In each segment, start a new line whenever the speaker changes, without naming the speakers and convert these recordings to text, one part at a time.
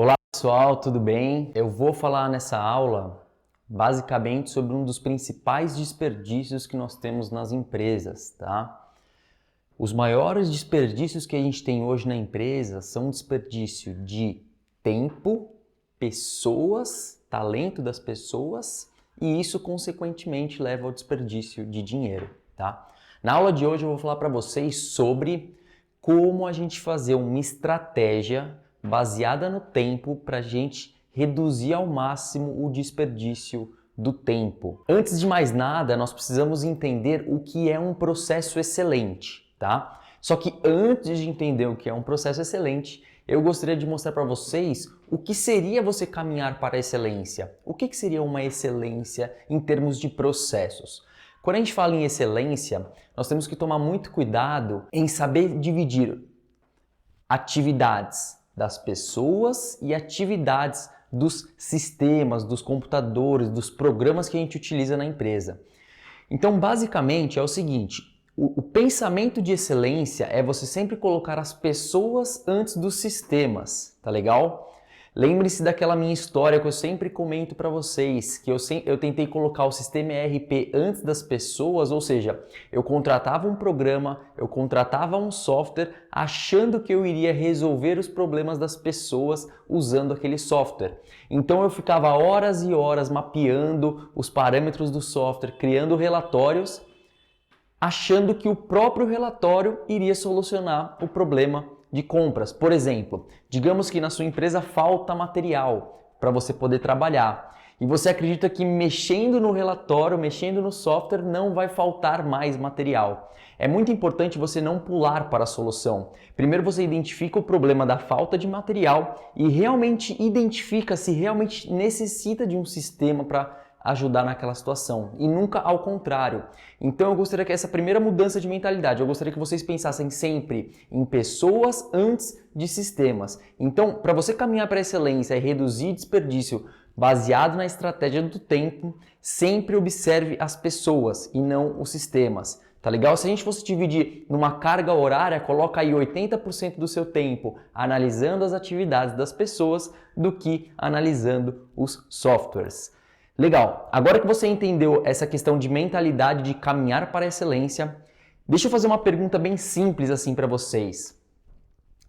Olá pessoal, tudo bem? Eu vou falar nessa aula basicamente sobre um dos principais desperdícios que nós temos nas empresas, tá? Os maiores desperdícios que a gente tem hoje na empresa são desperdício de tempo, pessoas, talento das pessoas e isso consequentemente leva ao desperdício de dinheiro, tá? Na aula de hoje eu vou falar para vocês sobre como a gente fazer uma estratégia baseada no tempo para a gente reduzir ao máximo o desperdício do tempo. Antes de mais nada, nós precisamos entender o que é um processo excelente, tá? Só que antes de entender o que é um processo excelente, eu gostaria de mostrar para vocês o que seria você caminhar para a excelência. O que seria uma excelência em termos de processos? Quando a gente fala em excelência, nós temos que tomar muito cuidado em saber dividir atividades das pessoas e atividades dos sistemas, dos computadores, dos programas que a gente utiliza na empresa. Então, basicamente, é o seguinte, o pensamento de excelência é você sempre colocar as pessoas antes dos sistemas, tá legal? Lembre-se daquela minha história que eu sempre comento para vocês, que eu tentei colocar o sistema ERP antes das pessoas, ou seja, eu contratava um programa, eu contratava um software achando que eu iria resolver os problemas das pessoas usando aquele software. Então eu ficava horas e horas mapeando os parâmetros do software, criando relatórios, achando que o próprio relatório iria solucionar o problema de compras. Por exemplo, digamos que na sua empresa falta material para você poder trabalhar e você acredita que mexendo no relatório, mexendo no software, não vai faltar mais material. É muito importante você não pular para a solução. Primeiro você identifica o problema da falta de material e realmente identifica se realmente necessita de um sistema para ajudar naquela situação e nunca ao contrário. Então eu gostaria que essa primeira mudança de mentalidade, eu gostaria que vocês pensassem sempre em pessoas antes de sistemas. Então, para você caminhar para a excelência e reduzir desperdício baseado na estratégia do tempo, sempre observe as pessoas e não os sistemas. Tá legal? Se a gente fosse dividir numa carga horária, coloca aí 80% do seu tempo analisando as atividades das pessoas do que analisando os softwares. Legal, agora que você entendeu essa questão de mentalidade de caminhar para a excelência, deixa eu fazer uma pergunta bem simples assim para vocês.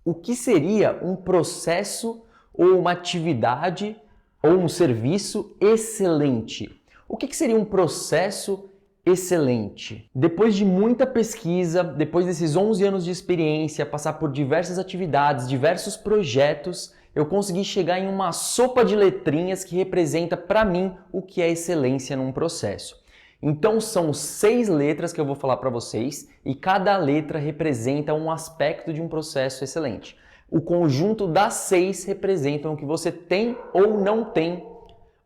O que seria um processo ou uma atividade ou um serviço excelente? O que seria um processo excelente? Depois de muita pesquisa, depois desses 11 anos de experiência, passar por diversas atividades, diversos projetos, eu consegui chegar em uma sopa de letrinhas que representa para mim o que é excelência num processo. Então são 6 letras que eu vou falar para vocês e cada letra representa um aspecto de um processo excelente. O conjunto das 6 representam que você tem ou não tem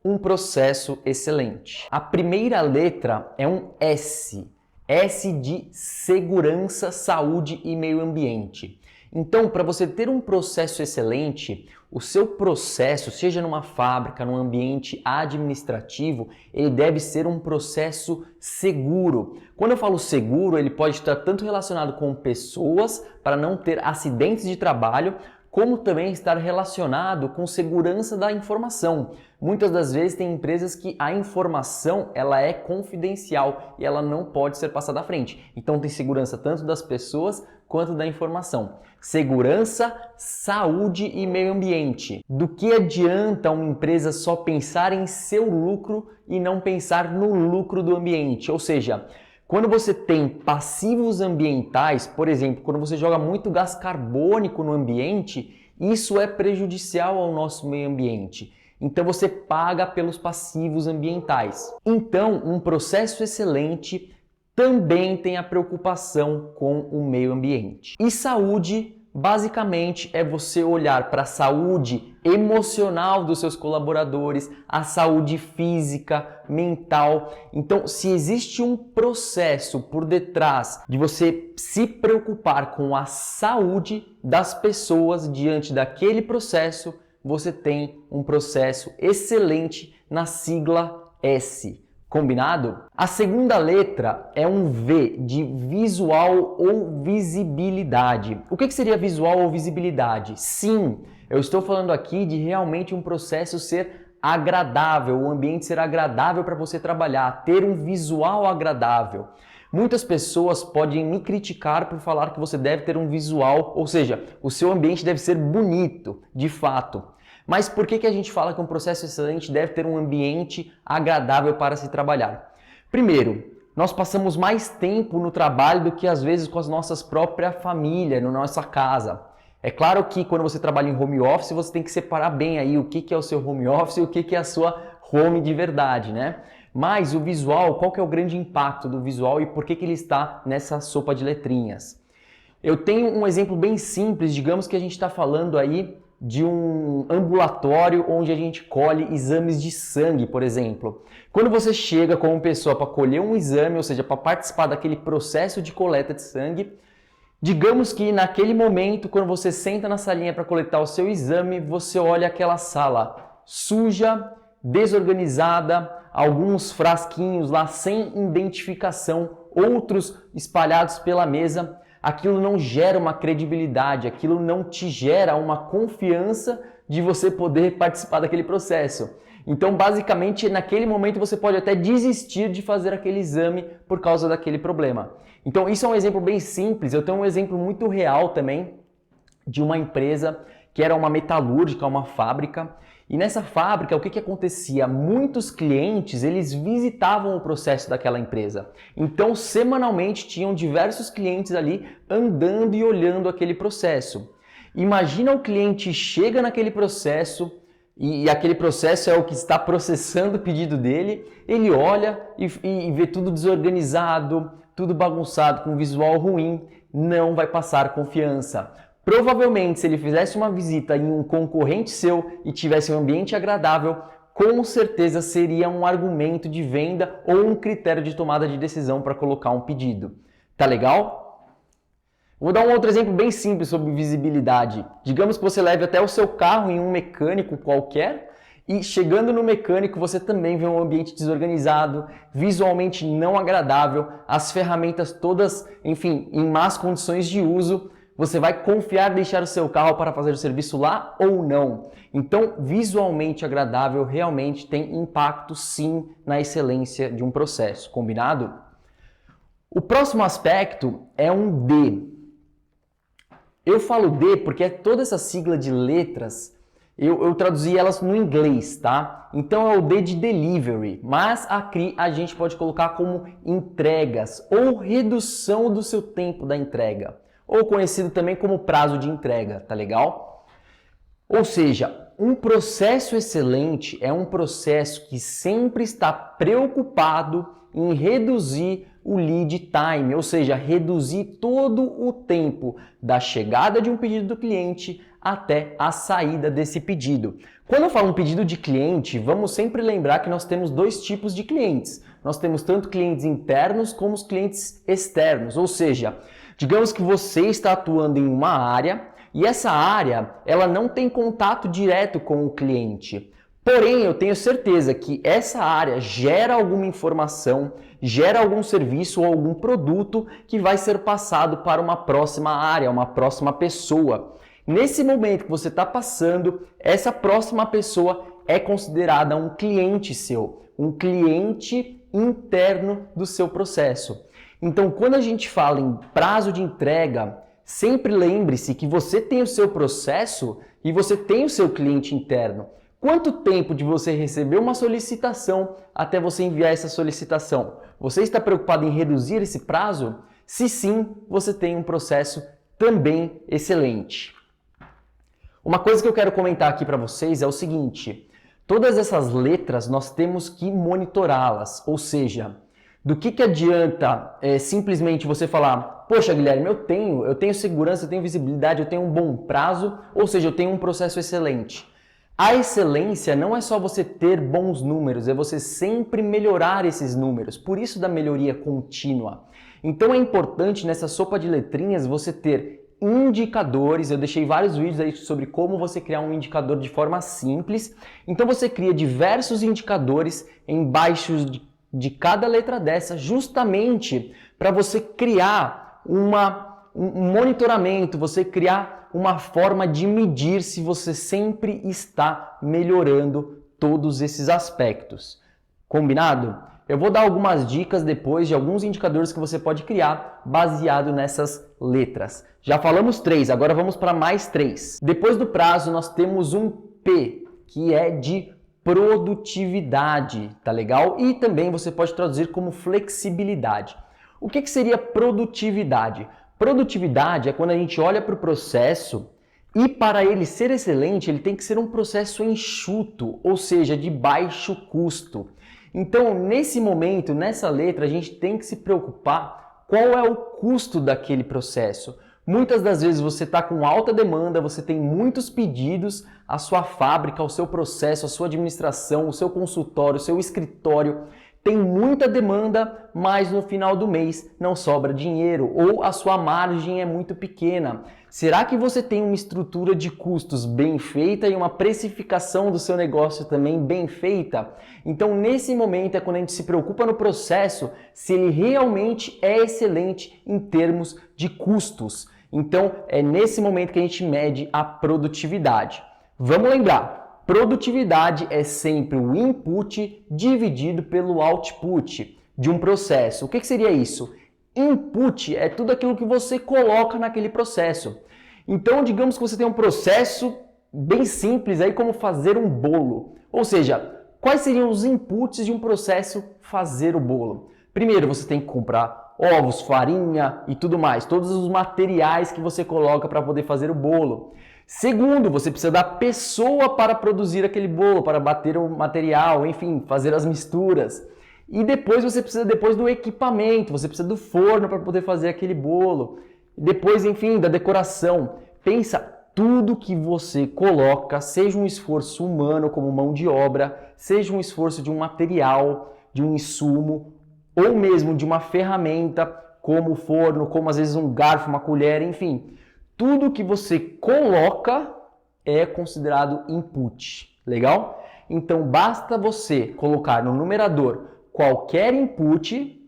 um processo excelente. A primeira letra é um S. S de segurança, saúde e meio ambiente. Então, para você ter um processo excelente, o seu processo, seja numa fábrica, num ambiente administrativo, ele deve ser um processo seguro. Quando eu falo seguro, ele pode estar tanto relacionado com pessoas, para não ter acidentes de trabalho, como também estar relacionado com segurança da informação. Muitas das vezes tem empresas que a informação ela é confidencial e ela não pode ser passada à frente. Então tem segurança tanto das pessoas quanto da informação. Segurança, saúde e meio ambiente. Do que adianta uma empresa só pensar em seu lucro e não pensar no lucro do ambiente? Ou seja, quando você tem passivos ambientais, por exemplo, quando você joga muito gás carbônico no ambiente, isso é prejudicial ao nosso meio ambiente. Então você paga pelos passivos ambientais. Então, um processo excelente também tem a preocupação com o meio ambiente. E saúde, basicamente, é você olhar para a saúde emocional dos seus colaboradores, a saúde física, mental. Então, se existe um processo por detrás de você se preocupar com a saúde das pessoas diante daquele processo, você tem um processo excelente na sigla S. Combinado? A segunda letra é um V de visual ou visibilidade. O que seria visual ou visibilidade? Sim, Eu estou falando aqui de realmente um processo ser agradável, o ambiente ser agradável para você trabalhar, ter um visual agradável. Muitas pessoas podem me criticar por falar que você deve ter um visual, ou seja, o seu ambiente deve ser bonito, de fato. Mas por que a gente fala que um processo excelente deve ter um ambiente agradável para se trabalhar? Primeiro, nós passamos mais tempo no trabalho do que às vezes com as nossas próprias famílias, na nossa casa. É claro que quando você trabalha em home office, você tem que separar bem aí o que é o seu home office e o que é a sua home de verdade, né? Mas o visual, qual que é o grande impacto do visual e por que ele está nessa sopa de letrinhas? Eu tenho um exemplo bem simples, digamos que a gente está falando aí de um ambulatório onde a gente colhe exames de sangue, por exemplo. Quando você chega como pessoa para colher um exame, ou seja, para participar daquele processo de coleta de sangue, digamos que naquele momento, quando você senta na salinha para coletar o seu exame, você olha aquela sala suja, desorganizada, alguns frasquinhos lá sem identificação, outros espalhados pela mesa. Aquilo não gera uma credibilidade, aquilo não te gera uma confiança de você poder participar daquele processo. Então, basicamente, naquele momento você pode até desistir de fazer aquele exame por causa daquele problema. Então, isso é um exemplo bem simples. Eu tenho um exemplo muito real também de uma empresa que era uma metalúrgica, uma fábrica. E nessa fábrica, o que acontecia? Muitos clientes, eles visitavam o processo daquela empresa. Então, semanalmente, tinham diversos clientes ali andando e olhando aquele processo. Imagina o cliente chega naquele processo e aquele processo é o que está processando o pedido dele, ele olha e vê tudo desorganizado, tudo bagunçado, com visual ruim, não vai passar confiança. Provavelmente, se ele fizesse uma visita em um concorrente seu e tivesse um ambiente agradável, com certeza seria um argumento de venda ou um critério de tomada de decisão para colocar um pedido. Tá legal? Vou dar um outro exemplo bem simples sobre visibilidade. Digamos que você leve até o seu carro em um mecânico qualquer e chegando no mecânico você também vê um ambiente desorganizado, visualmente não agradável, as ferramentas todas, enfim, em más condições de uso. Você vai confiar em deixar o seu carro para fazer o serviço lá ou não? Então, visualmente agradável realmente tem impacto sim na excelência de um processo, combinado? O próximo aspecto é um D. Eu falo D porque é toda essa sigla de letras, eu traduzi elas no inglês, tá? Então é o D de delivery, mas aqui a gente pode colocar como entregas ou redução do seu tempo da entrega, ou conhecido também como prazo de entrega, tá legal? Ou seja, um processo excelente é um processo que sempre está preocupado em reduzir o lead time, ou seja, reduzir todo o tempo da chegada de um pedido do cliente até a saída desse pedido. Quando eu falo um pedido de cliente, vamos sempre lembrar que nós temos dois tipos de clientes. Nós temos tanto clientes internos como os clientes externos, ou seja, digamos que você está atuando em uma área e essa área ela não tem contato direto com o cliente. Porém, eu tenho certeza que essa área gera alguma informação, gera algum serviço ou algum produto que vai ser passado para uma próxima área, uma próxima pessoa. Nesse momento que você está passando, essa próxima pessoa é considerada um cliente seu, um cliente interno do seu processo. Então, quando a gente fala em prazo de entrega, sempre lembre-se que você tem o seu processo e você tem o seu cliente interno. Quanto tempo de você receber uma solicitação até você enviar essa solicitação? Você está preocupado em reduzir esse prazo? Se sim, você tem um processo também excelente. Uma coisa que eu quero comentar aqui para vocês é o seguinte: todas essas letras nós temos que monitorá-las, ou seja, do que adianta simplesmente você falar, poxa Guilherme, eu tenho segurança, eu tenho visibilidade, eu tenho um bom prazo, ou seja, eu tenho um processo excelente. A excelência não é só você ter bons números, é você sempre melhorar esses números, por isso da melhoria contínua. Então é importante nessa sopa de letrinhas você ter indicadores, eu deixei vários vídeos aí sobre como você criar um indicador de forma simples. Então você cria diversos indicadores embaixo de cada letra dessa, justamente para você criar um monitoramento, você criar uma forma de medir se você sempre está melhorando todos esses aspectos. Combinado? Eu vou dar algumas dicas depois de alguns indicadores que você pode criar baseado nessas letras. Já falamos 3, agora vamos para mais 3. Depois do prazo, nós temos um P, que é de produtividade, tá legal? E também você pode traduzir como flexibilidade. O que seria produtividade? Produtividade é quando a gente olha para o processo e para ele ser excelente, ele tem que ser um processo enxuto, ou seja, de baixo custo. Então, nesse momento, nessa letra, a gente tem que se preocupar qual é o custo daquele processo. Muitas das vezes você está com alta demanda, você tem muitos pedidos, a sua fábrica, o seu processo, a sua administração, o seu consultório, o seu escritório tem muita demanda, mas no final do mês não sobra dinheiro ou a sua margem é muito pequena. Será que você tem uma estrutura de custos bem feita e uma precificação do seu negócio também bem feita? Então, nesse momento é quando a gente se preocupa no processo se ele realmente é excelente em termos de custos. Então, é nesse momento que a gente mede a produtividade. Vamos lembrar. Produtividade é sempre o input dividido pelo output de um processo. O que seria isso? Input é tudo aquilo que você coloca naquele processo. Então, digamos que você tem um processo bem simples aí como fazer um bolo. Ou seja, quais seriam os inputs de um processo fazer o bolo? Primeiro, você tem que comprar ovos, farinha e tudo mais, todos os materiais que você coloca para poder fazer o bolo. Segundo, você precisa da pessoa para produzir aquele bolo, para bater o material, enfim, fazer as misturas. E depois você precisa do equipamento, você precisa do forno para poder fazer aquele bolo. Depois, enfim, da decoração. Pensa, tudo que você coloca, seja um esforço humano como mão de obra, seja um esforço de um material, de um insumo, ou mesmo de uma ferramenta como o forno, como às vezes um garfo, uma colher, enfim. Tudo que você coloca é considerado input, legal? Então basta você colocar no numerador qualquer input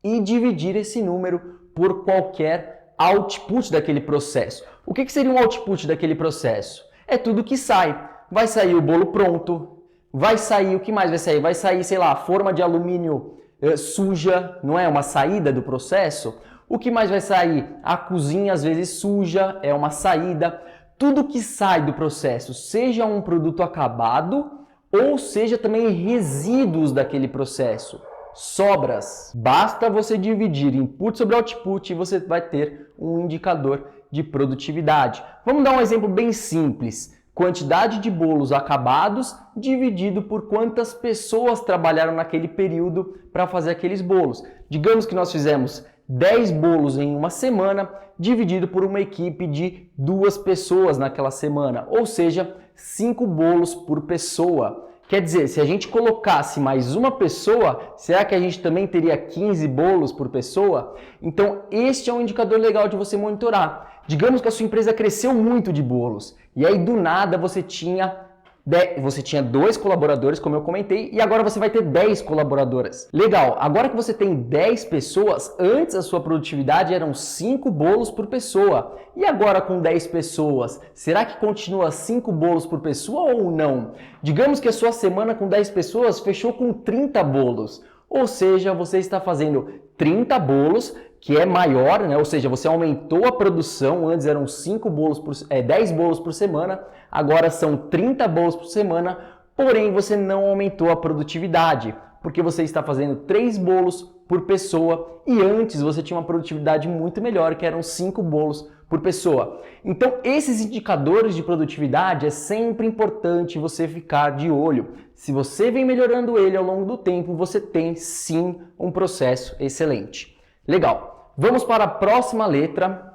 e dividir esse número por qualquer output daquele processo. O que seria um output daquele processo? É tudo que sai. Vai sair o bolo pronto, vai sair, o que mais vai sair? Vai sair, sei lá, forma de alumínio suja, não é? Uma saída do processo. O que mais vai sair? A cozinha às vezes suja, é uma saída. Tudo que sai do processo, seja um produto acabado ou seja também resíduos daquele processo, sobras. Basta você dividir input sobre output e você vai ter um indicador de produtividade. Vamos dar um exemplo bem simples. Quantidade de bolos acabados dividido por quantas pessoas trabalharam naquele período para fazer aqueles bolos. Digamos que nós fizemos 10 bolos em uma semana, dividido por uma equipe de 2 pessoas naquela semana, ou seja, 5 bolos por pessoa. Quer dizer, se a gente colocasse mais uma pessoa, será que a gente também teria 15 bolos por pessoa? Então, este é um indicador legal de você monitorar. Digamos que a sua empresa cresceu muito de bolos, e aí do nada você tinha 2 colaboradores, como eu comentei, e agora você vai ter 10 colaboradoras. Legal, agora que você tem 10 pessoas, antes a sua produtividade eram 5 bolos por pessoa. E agora com 10 pessoas, será que continua 5 bolos por pessoa ou não? Digamos que a sua semana com 10 pessoas fechou com 30 bolos. Ou seja, você está fazendo 30 bolos, que é maior, né? Ou seja, você aumentou a produção, antes eram 10 bolos por semana, agora são 30 bolos por semana, porém você não aumentou a produtividade, porque você está fazendo 3 bolos por pessoa e antes você tinha uma produtividade muito melhor, que eram 5 bolos por pessoa. Então, esses indicadores de produtividade é sempre importante você ficar de olho. Se você vem melhorando ele ao longo do tempo, você tem sim um processo excelente. Legal. Vamos para a próxima letra.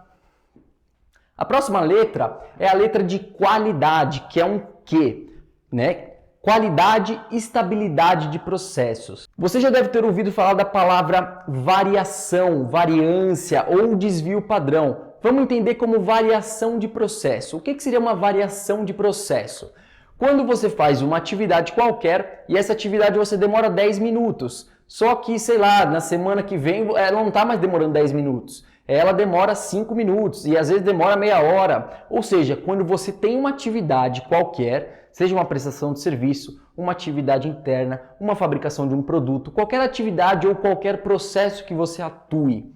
A próxima letra é a letra de qualidade, que é um Q, né? Qualidade e estabilidade de processos. Você já deve ter ouvido falar da palavra variação, variância ou desvio padrão. Vamos entender como variação de processo. O que seria uma variação de processo? Quando você faz uma atividade qualquer e essa atividade você demora 10 minutos. Só que, sei lá, na semana que vem ela não está mais demorando 10 minutos. ela demora 5 minutos e às vezes demora meia hora. Ou seja, quando você tem uma atividade qualquer, seja uma prestação de serviço, uma atividade interna, uma fabricação de um produto, qualquer atividade ou qualquer processo que você atue,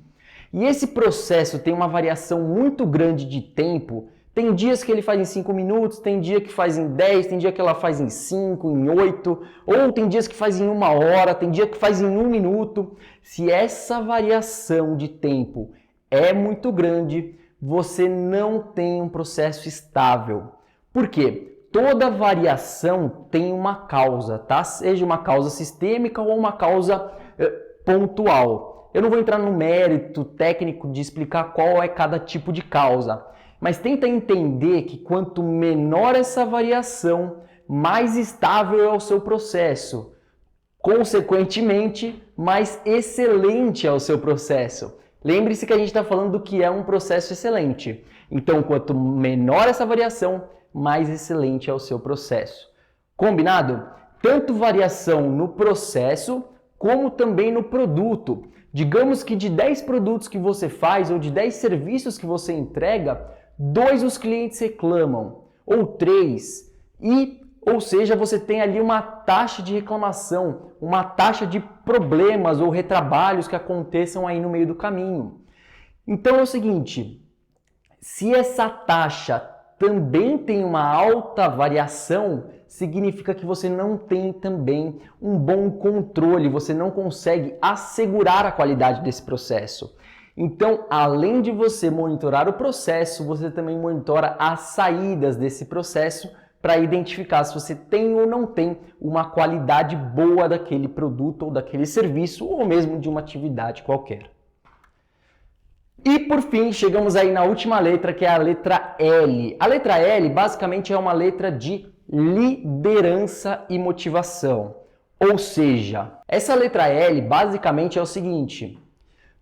e esse processo tem uma variação muito grande de tempo. Tem dias que ele faz em 5 minutos, tem dia que faz em 10, tem dia que ela faz em 5, em 8, ou tem dias que faz em 1 hora, tem dia que faz em 1 minuto. Se essa variação de tempo é muito grande, você não tem um processo estável. Por quê? Toda variação tem uma causa, tá? Seja uma causa sistêmica ou uma causa pontual. Eu não vou entrar no mérito técnico de explicar qual é cada tipo de causa, mas tenta entender que quanto menor essa variação, mais estável é o seu processo. Consequentemente, mais excelente é o seu processo. Lembre-se que a gente está falando do que é um processo excelente. Então, quanto menor essa variação, mais excelente é o seu processo. Combinado? Tanto variação no processo, como também no produto. Digamos que de 10 produtos que você faz ou de 10 serviços que você entrega, 2 os clientes reclamam, ou 3, ou seja, você tem ali uma taxa de reclamação, uma taxa de problemas ou retrabalhos que aconteçam aí no meio do caminho. Então é o seguinte, se essa taxa também tem uma alta variação, significa que você não tem também um bom controle, você não consegue assegurar a qualidade desse processo. Então, além de você monitorar o processo, você também monitora as saídas desse processo para identificar se você tem ou não tem uma qualidade boa daquele produto ou daquele serviço ou mesmo de uma atividade qualquer. E por fim, chegamos aí na última letra, que é a letra L. A letra L basicamente é uma letra de liderança e motivação. Ou seja, essa letra L basicamente é o seguinte: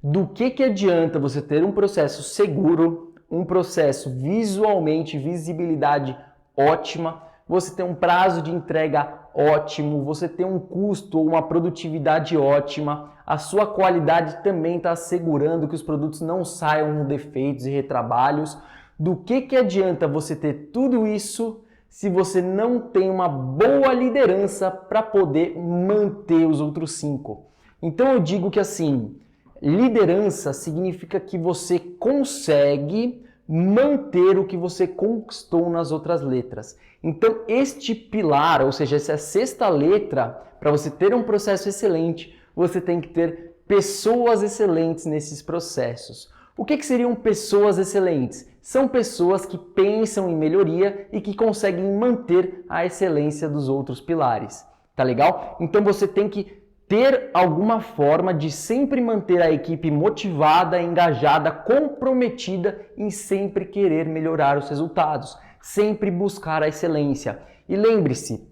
do que adianta você ter um processo seguro, um processo visualmente, visibilidade ótima, você ter um prazo de entrega ótimo, você ter um custo ou uma produtividade ótima, a sua qualidade também está assegurando que os produtos não saiam com defeitos e retrabalhos. Do que adianta você ter tudo isso se você não tem uma boa liderança para poder manter os outros 5? Então eu digo que assim, liderança significa que você consegue manter o que você conquistou nas outras letras. Então este pilar, ou seja, essa sexta letra, para você ter um processo excelente, você tem que ter pessoas excelentes nesses processos. O que seriam pessoas excelentes? São pessoas que pensam em melhoria e que conseguem manter a excelência dos outros pilares. Tá legal? Então você tem que ter alguma forma de sempre manter a equipe motivada, engajada, comprometida em sempre querer melhorar os resultados, sempre buscar a excelência. E lembre-se,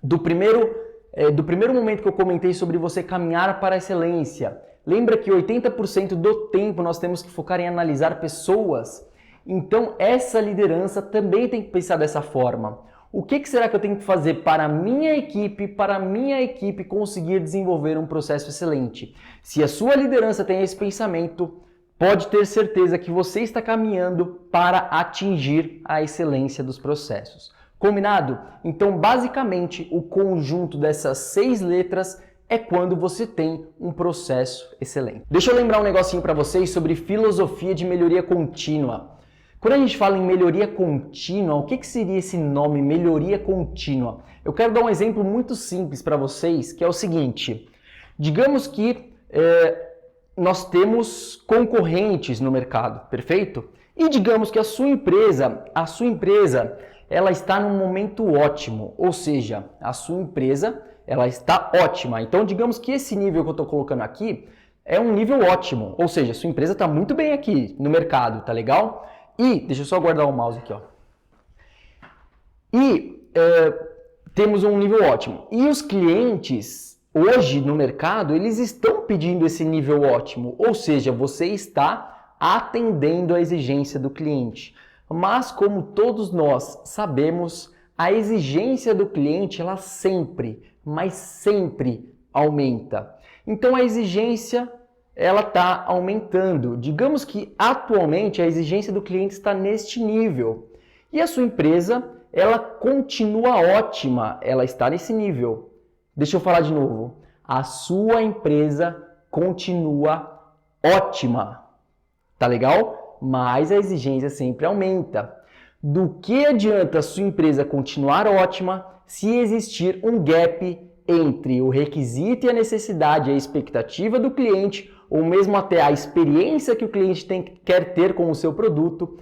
do primeiro momento que eu comentei sobre você caminhar para a excelência, lembra que 80% do tempo nós temos que focar em analisar pessoas? Então essa liderança também tem que pensar dessa forma. O que será que eu tenho que fazer para a minha equipe conseguir desenvolver um processo excelente? Se a sua liderança tem esse pensamento, pode ter certeza que você está caminhando para atingir a excelência dos processos. Combinado? Então, basicamente, o conjunto dessas 6 letras é quando você tem um processo excelente. Deixa eu lembrar um negocinho para vocês sobre filosofia de melhoria contínua. Quando a gente fala em melhoria contínua, o que seria esse nome, melhoria contínua? Eu quero dar um exemplo muito simples para vocês, que é o seguinte. Digamos que nós temos concorrentes no mercado, perfeito? E digamos que a sua empresa, ela está num momento ótimo, ou seja, a sua empresa, ela está ótima. Então, digamos que esse nível que eu estou colocando aqui é um nível ótimo, ou seja, a sua empresa está muito bem aqui no mercado, tá legal? E, deixa eu só guardar o mouse aqui, ó. E temos um nível ótimo. E os clientes, hoje no mercado, eles estão pedindo esse nível ótimo. Ou seja, você está atendendo a exigência do cliente. Mas, como todos nós sabemos, a exigência do cliente, ela sempre, mas sempre aumenta. Então, a exigência ela está aumentando. Digamos que atualmente a exigência do cliente está neste nível e a sua empresa ela continua ótima, ela está nesse nível. Deixa eu falar de novo. A sua empresa continua ótima. Tá legal? Mas a exigência sempre aumenta. Do que adianta a sua empresa continuar ótima se existir um gap entre o requisito e a necessidade, a expectativa do cliente, ou mesmo até a experiência que o cliente quer ter com o seu produto,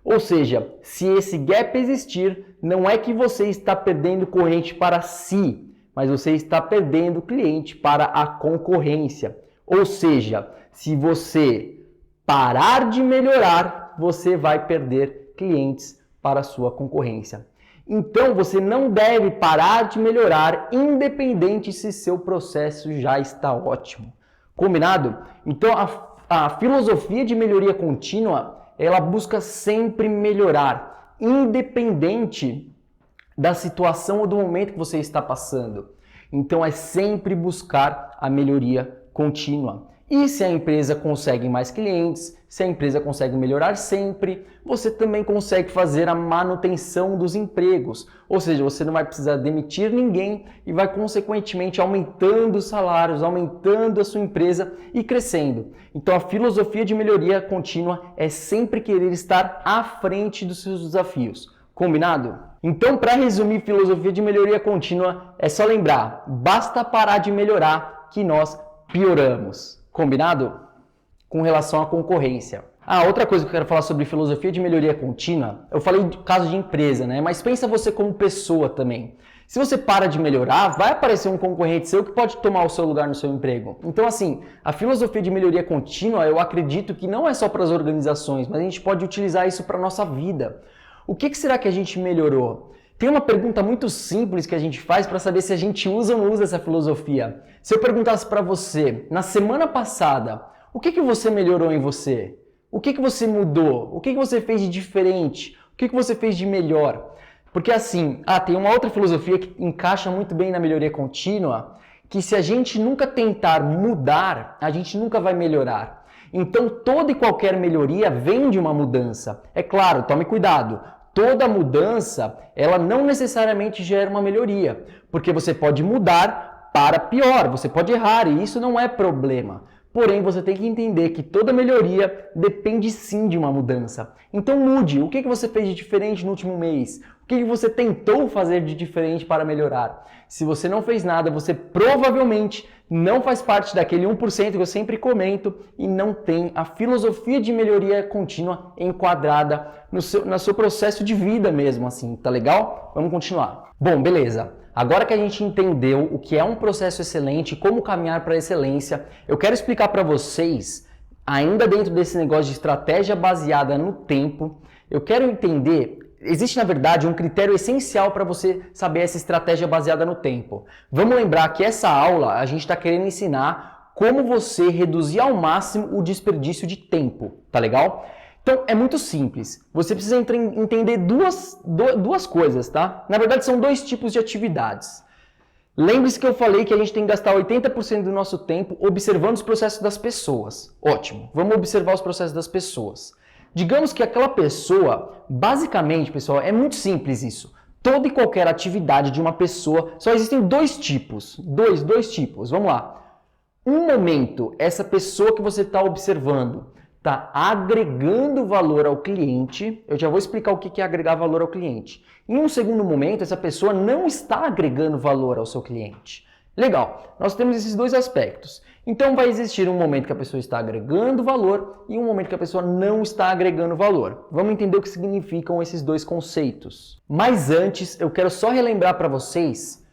Ou seja, se esse gap existir, não é que você está perdendo corrente para si, mas você está perdendo cliente para a concorrência. Ou seja, se você parar de melhorar, você vai perder clientes para a sua concorrência. Então, você não deve parar de melhorar, independente se seu processo já está ótimo. Combinado? Então, a filosofia de melhoria contínua, ela busca sempre melhorar, independente da situação ou do momento que você está passando. Então, é sempre buscar a melhoria contínua. E se a empresa consegue mais clientes, se a empresa consegue melhorar sempre, você também consegue fazer a manutenção dos empregos. Ou seja, você não vai precisar demitir ninguém e vai consequentemente aumentando os salários, aumentando a sua empresa e crescendo. Então a filosofia de melhoria contínua é sempre querer estar à frente dos seus desafios. Combinado? Então, para resumir filosofia de melhoria contínua, é só lembrar, basta parar de melhorar que nós pioramos. Combinado? Com relação à concorrência. Outra coisa que eu quero falar sobre filosofia de melhoria contínua, eu falei do caso de empresa, né? Mas pensa você como pessoa também. Se você para de melhorar, vai aparecer um concorrente seu que pode tomar o seu lugar no seu emprego. Então, assim, a filosofia de melhoria contínua, eu acredito que não é só para as organizações, mas a gente pode utilizar isso para a nossa vida. O que será que a gente melhorou? Tem uma pergunta muito simples que a gente faz para saber se a gente usa ou não usa essa filosofia. Se eu perguntasse para você, na semana passada, o que você melhorou em você? O que você mudou? O que você fez de diferente? O que você fez de melhor? Porque assim, tem uma outra filosofia que encaixa muito bem na melhoria contínua, que se a gente nunca tentar mudar, a gente nunca vai melhorar. Então toda e qualquer melhoria vem de uma mudança. É claro, tome cuidado. Toda mudança, ela não necessariamente gera uma melhoria, porque você pode mudar para pior, você pode errar e isso não é problema. Porém, você tem que entender que toda melhoria depende sim de uma mudança. Então mude. O que você fez de diferente no último mês? O que você tentou fazer de diferente para melhorar? Se você não fez nada, você provavelmente não faz parte daquele 1% que eu sempre comento e não tem a filosofia de melhoria contínua enquadrada no seu processo de vida mesmo, assim, tá legal? Vamos continuar. Bom, beleza. Agora que a gente entendeu o que é um processo excelente, como caminhar para a excelência, eu quero explicar para vocês, ainda dentro desse negócio de estratégia baseada no tempo, eu quero entender, existe na verdade um critério essencial para você saber essa estratégia baseada no tempo. Vamos lembrar que essa aula a gente está querendo ensinar como você reduzir ao máximo o desperdício de tempo, tá legal? Então, é muito simples. Você precisa entender duas coisas, tá? Na verdade, são dois tipos de atividades. Lembre-se que eu falei que a gente tem que gastar 80% do nosso tempo observando os processos das pessoas. Ótimo, vamos observar os processos das pessoas. Digamos que aquela pessoa, basicamente, pessoal, é muito simples isso. Toda e qualquer atividade de uma pessoa, só existem dois tipos. Dois tipos, vamos lá. Um momento, essa pessoa que você está observando está agregando valor ao cliente. Eu já vou explicar o que é agregar valor ao cliente. Em um segundo momento, essa pessoa não está agregando valor ao seu cliente. Legal, nós temos esses dois aspectos. Então vai existir um momento que a pessoa está agregando valor e um momento que a pessoa não está agregando valor. Vamos entender o que significam esses dois conceitos. Mas antes, eu quero só relembrar para vocês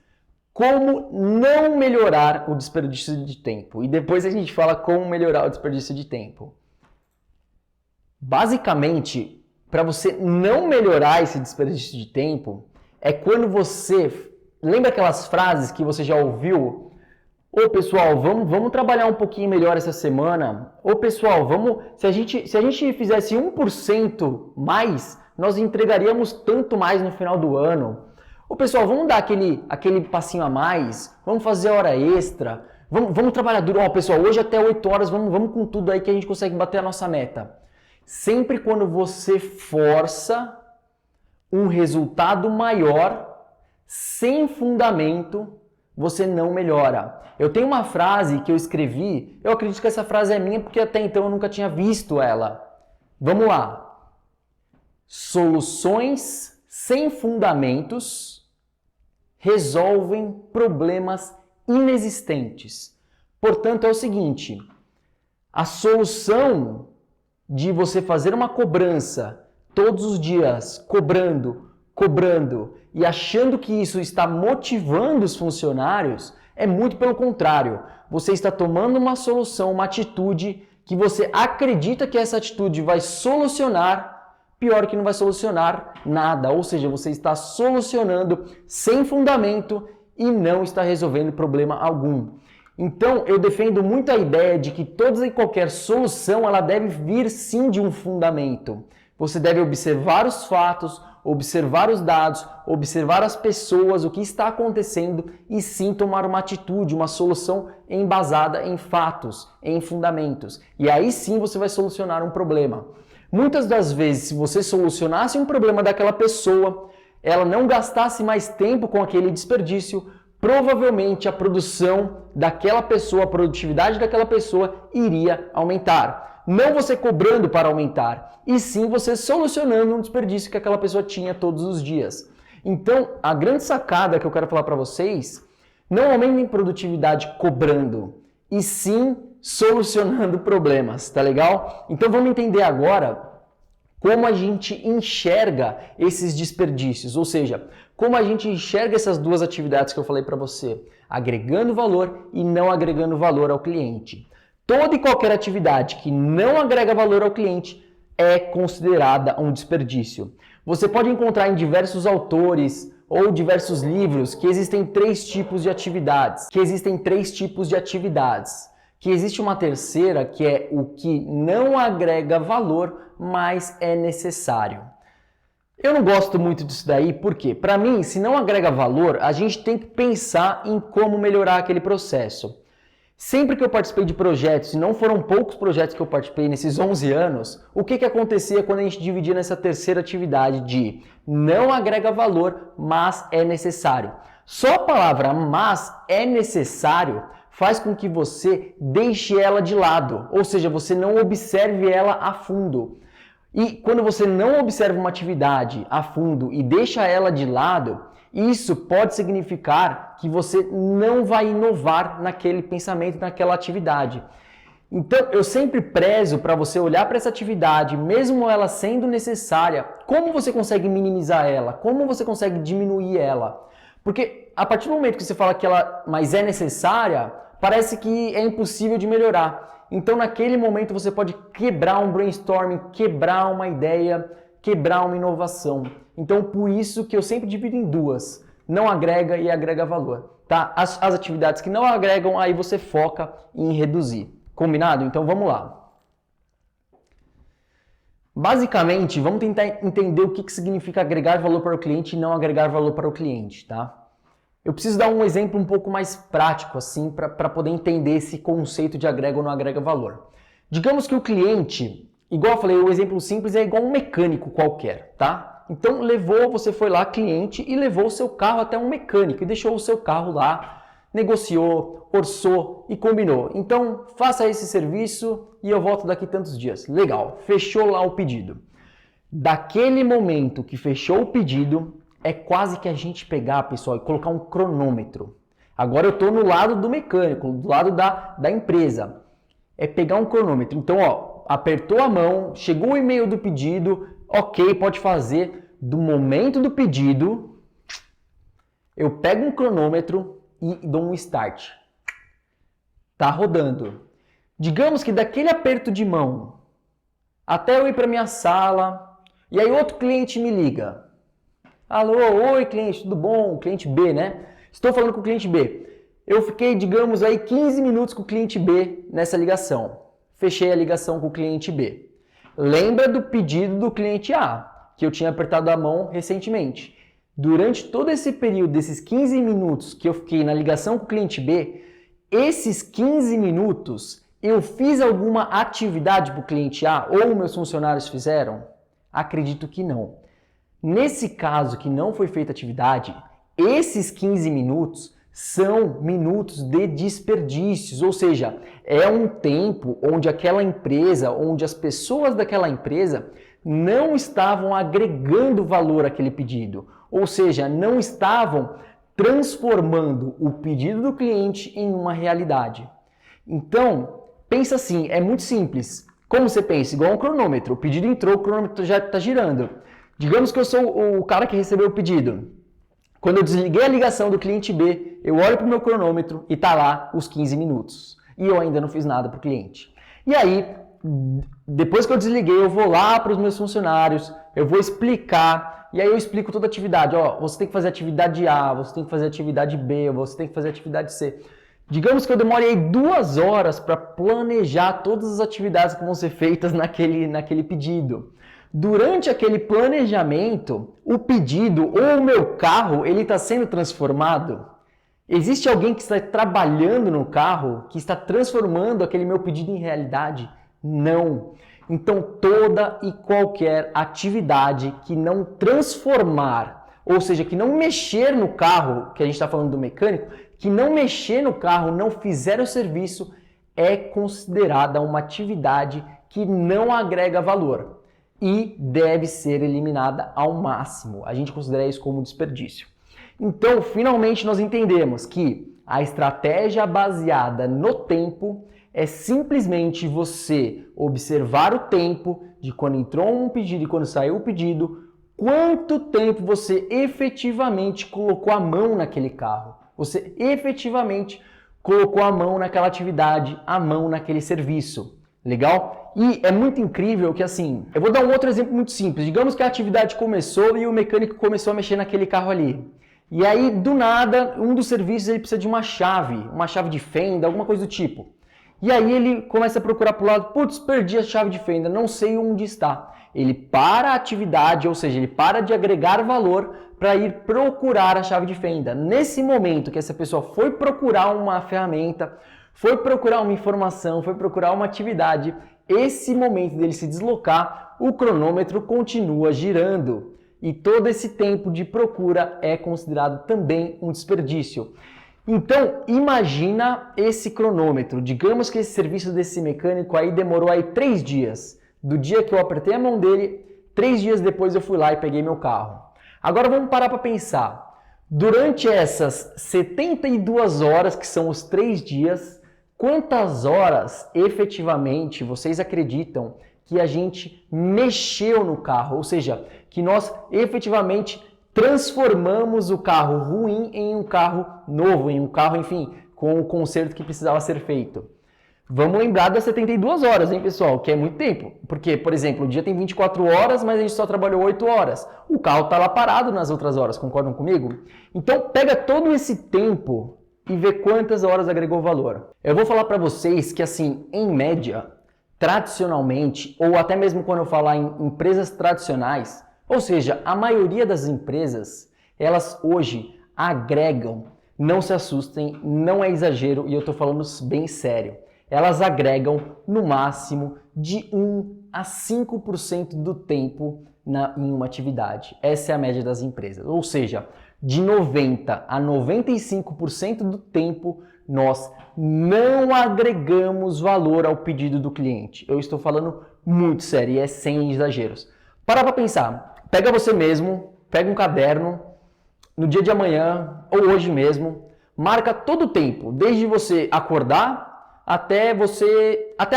como não melhorar o desperdício de tempo. E depois a gente fala como melhorar o desperdício de tempo. Basicamente, para você não melhorar esse desperdício de tempo, é quando você... Lembra aquelas frases que você já ouviu? Ô pessoal, vamos trabalhar um pouquinho melhor essa semana. Ô pessoal, se a gente fizesse 1% mais, nós entregaríamos tanto mais no final do ano. Ô pessoal, vamos dar aquele passinho a mais, vamos fazer hora extra, Vamos trabalhar duro. Ó, pessoal, hoje até 8 horas, vamos com tudo aí que a gente consegue bater a nossa meta. Sempre quando você força um resultado maior, sem fundamento, você não melhora. Eu tenho uma frase que eu escrevi, eu acredito que essa frase é minha porque até então eu nunca tinha visto ela. Vamos lá. Soluções sem fundamentos resolvem problemas inexistentes. Portanto, é o seguinte, a solução de você fazer uma cobrança todos os dias, cobrando e achando que isso está motivando os funcionários, é muito pelo contrário. Você está tomando uma solução, uma atitude que você acredita que essa atitude vai solucionar, pior que não vai solucionar nada. Ou seja, você está solucionando sem fundamento e não está resolvendo problema algum. Então, eu defendo muito a ideia de que toda e qualquer solução ela deve vir sim de um fundamento. Você deve observar os fatos, observar os dados, observar as pessoas, o que está acontecendo e sim tomar uma atitude, uma solução embasada em fatos, em fundamentos. E aí sim você vai solucionar um problema. Muitas das vezes, se você solucionasse um problema daquela pessoa, ela não gastasse mais tempo com aquele desperdício, provavelmente a produção daquela pessoa, a produtividade daquela pessoa iria aumentar. Não você cobrando para aumentar, e sim você solucionando um desperdício que aquela pessoa tinha todos os dias. Então, a grande sacada que eu quero falar para vocês, não aumentem produtividade cobrando, e sim solucionando problemas, tá legal? Então vamos entender agora como a gente enxerga esses desperdícios, ou seja, como a gente enxerga essas duas atividades que eu falei para você, agregando valor e não agregando valor ao cliente. Toda e qualquer atividade que não agrega valor ao cliente é considerada um desperdício. Você pode encontrar em diversos autores ou diversos livros que existem três tipos de atividades, que existe uma terceira que é o que não agrega valor, mas é necessário. Eu não gosto muito disso daí, porque para mim, se não agrega valor, a gente tem que pensar em como melhorar aquele processo. Sempre que eu participei de projetos, e não foram poucos projetos que eu participei nesses 11 anos, o que acontecia quando a gente dividia nessa terceira atividade de não agrega valor, mas é necessário? Só a palavra mas é necessário faz com que você deixe ela de lado, ou seja, você não observe ela a fundo. E quando você não observa uma atividade a fundo e deixa ela de lado, isso pode significar que você não vai inovar naquele pensamento, naquela atividade. Então, eu sempre prezo para você olhar para essa atividade, mesmo ela sendo necessária, como você consegue minimizar ela, como você consegue diminuir ela. Porque a partir do momento que você fala que ela mas é necessária, parece que é impossível de melhorar. Então, naquele momento, você pode quebrar um brainstorming, quebrar uma ideia, quebrar uma inovação. Então, por isso que eu sempre divido em duas. Não agrega e agrega valor. Tá? As atividades que não agregam, aí você foca em reduzir. Combinado? Então, vamos lá. Basicamente, vamos tentar entender o que significa agregar valor para o cliente e não agregar valor para o cliente, tá? Eu preciso dar um exemplo um pouco mais prático, assim, para poder entender esse conceito de agrega ou não agrega valor. Digamos que o cliente, igual eu falei, o exemplo simples é igual um mecânico qualquer, tá? Então, você foi lá, cliente, e levou o seu carro até um mecânico e deixou o seu carro lá, negociou, orçou e combinou. Então, faça esse serviço e eu volto daqui tantos dias. Legal, fechou lá o pedido. Daquele momento que fechou o pedido, é quase que a gente pegar, pessoal, e colocar um cronômetro. Agora eu estou no lado do mecânico, do lado da empresa. É pegar um cronômetro. Então, ó, apertou a mão, chegou o e-mail do pedido, ok, pode fazer. Do momento do pedido, eu pego um cronômetro e dou um start. Tá rodando. Digamos que daquele aperto de mão até eu ir para minha sala, e aí outro cliente me liga. Alô, oi cliente, tudo bom? Cliente B, né? Estou falando com o cliente B. Eu fiquei, digamos aí, 15 minutos com o cliente B nessa ligação. Fechei a ligação com o cliente B. Lembra do pedido do cliente A, que eu tinha apertado a mão recentemente. Durante todo esse período, desses 15 minutos que eu fiquei na ligação com o cliente B, esses 15 minutos eu fiz alguma atividade para o cliente A ou meus funcionários fizeram? Acredito que não. Nesse caso que não foi feita atividade, esses 15 minutos são minutos de desperdícios, ou seja, é um tempo onde aquela empresa, onde as pessoas daquela empresa não estavam agregando valor àquele pedido, ou seja, não estavam transformando o pedido do cliente em uma realidade. Então, pensa assim, é muito simples. Como você pensa? Igual um cronômetro. O pedido entrou, o cronômetro já está girando. Digamos que eu sou o cara que recebeu o pedido. Quando eu desliguei a ligação do cliente B, eu olho para o meu cronômetro e está lá os 15 minutos. E eu ainda não fiz nada para o cliente. E aí, depois que eu desliguei, eu vou lá para os meus funcionários, eu vou explicar, e aí eu explico toda a atividade. Ó, você tem que fazer atividade A, você tem que fazer atividade B, você tem que fazer atividade C. Digamos que eu demorei 2 horas para planejar todas as atividades que vão ser feitas naquele pedido. Durante aquele planejamento, o pedido ou o meu carro, ele está sendo transformado? Existe alguém que está trabalhando no carro, que está transformando aquele meu pedido em realidade? Não. Então, toda e qualquer atividade que não transformar, ou seja, que não mexer no carro, que a gente está falando do mecânico, que não mexer no carro, não fizer o serviço, é considerada uma atividade que não agrega valor e deve ser eliminada ao máximo. A gente considera isso como desperdício. Então, finalmente nós entendemos que a estratégia baseada no tempo é simplesmente você observar o tempo de quando entrou um pedido e quando saiu o pedido, quanto tempo você efetivamente colocou a mão naquele carro. Você efetivamente colocou a mão naquela atividade, a mão naquele serviço. Legal? E é muito incrível que assim, eu vou dar um outro exemplo muito simples. Digamos que a atividade começou e o mecânico começou a mexer naquele carro ali. E aí, do nada, um dos serviços ele precisa de uma chave de fenda, alguma coisa do tipo. E aí ele começa a procurar para o lado, putz, perdi a chave de fenda, não sei onde está. Ele para a atividade, ou seja, ele para de agregar valor para ir procurar a chave de fenda. Nesse momento que essa pessoa foi procurar uma ferramenta, foi procurar uma informação, foi procurar uma atividade, esse momento dele se deslocar, o cronômetro continua girando. E todo esse tempo de procura é considerado também um desperdício. Então, imagina esse cronômetro. Digamos que esse serviço desse mecânico aí demorou aí 3 dias. Do dia que eu apertei a mão dele, 3 dias depois eu fui lá e peguei meu carro. Agora vamos parar para pensar. Durante essas 72 horas, que são os 3 dias, quantas horas efetivamente vocês acreditam que a gente mexeu no carro? Ou seja, que nós efetivamente transformamos o carro ruim em um carro novo, em um carro, enfim, com o conserto que precisava ser feito. Vamos lembrar das 72 horas, hein, pessoal? Que é muito tempo. Porque, por exemplo, o dia tem 24 horas, mas a gente só trabalhou 8 horas. O carro está lá parado nas outras horas, concordam comigo? Então, pega todo esse tempo e vê quantas horas agregou valor. Eu vou falar para vocês que, assim, em média, tradicionalmente, ou até mesmo quando eu falar em empresas tradicionais, ou seja, a maioria das empresas, elas hoje agregam, não se assustem, não é exagero e eu estou falando bem sério. Elas agregam no máximo de 1 a 5% do tempo em uma atividade. Essa é a média das empresas. Ou seja, de 90 a 95% do tempo nós não agregamos valor ao pedido do cliente. Eu estou falando muito sério e é sem exageros. Para pensar. Pega você mesmo, pega um caderno, no dia de amanhã ou hoje mesmo, marca todo o tempo, desde você acordar até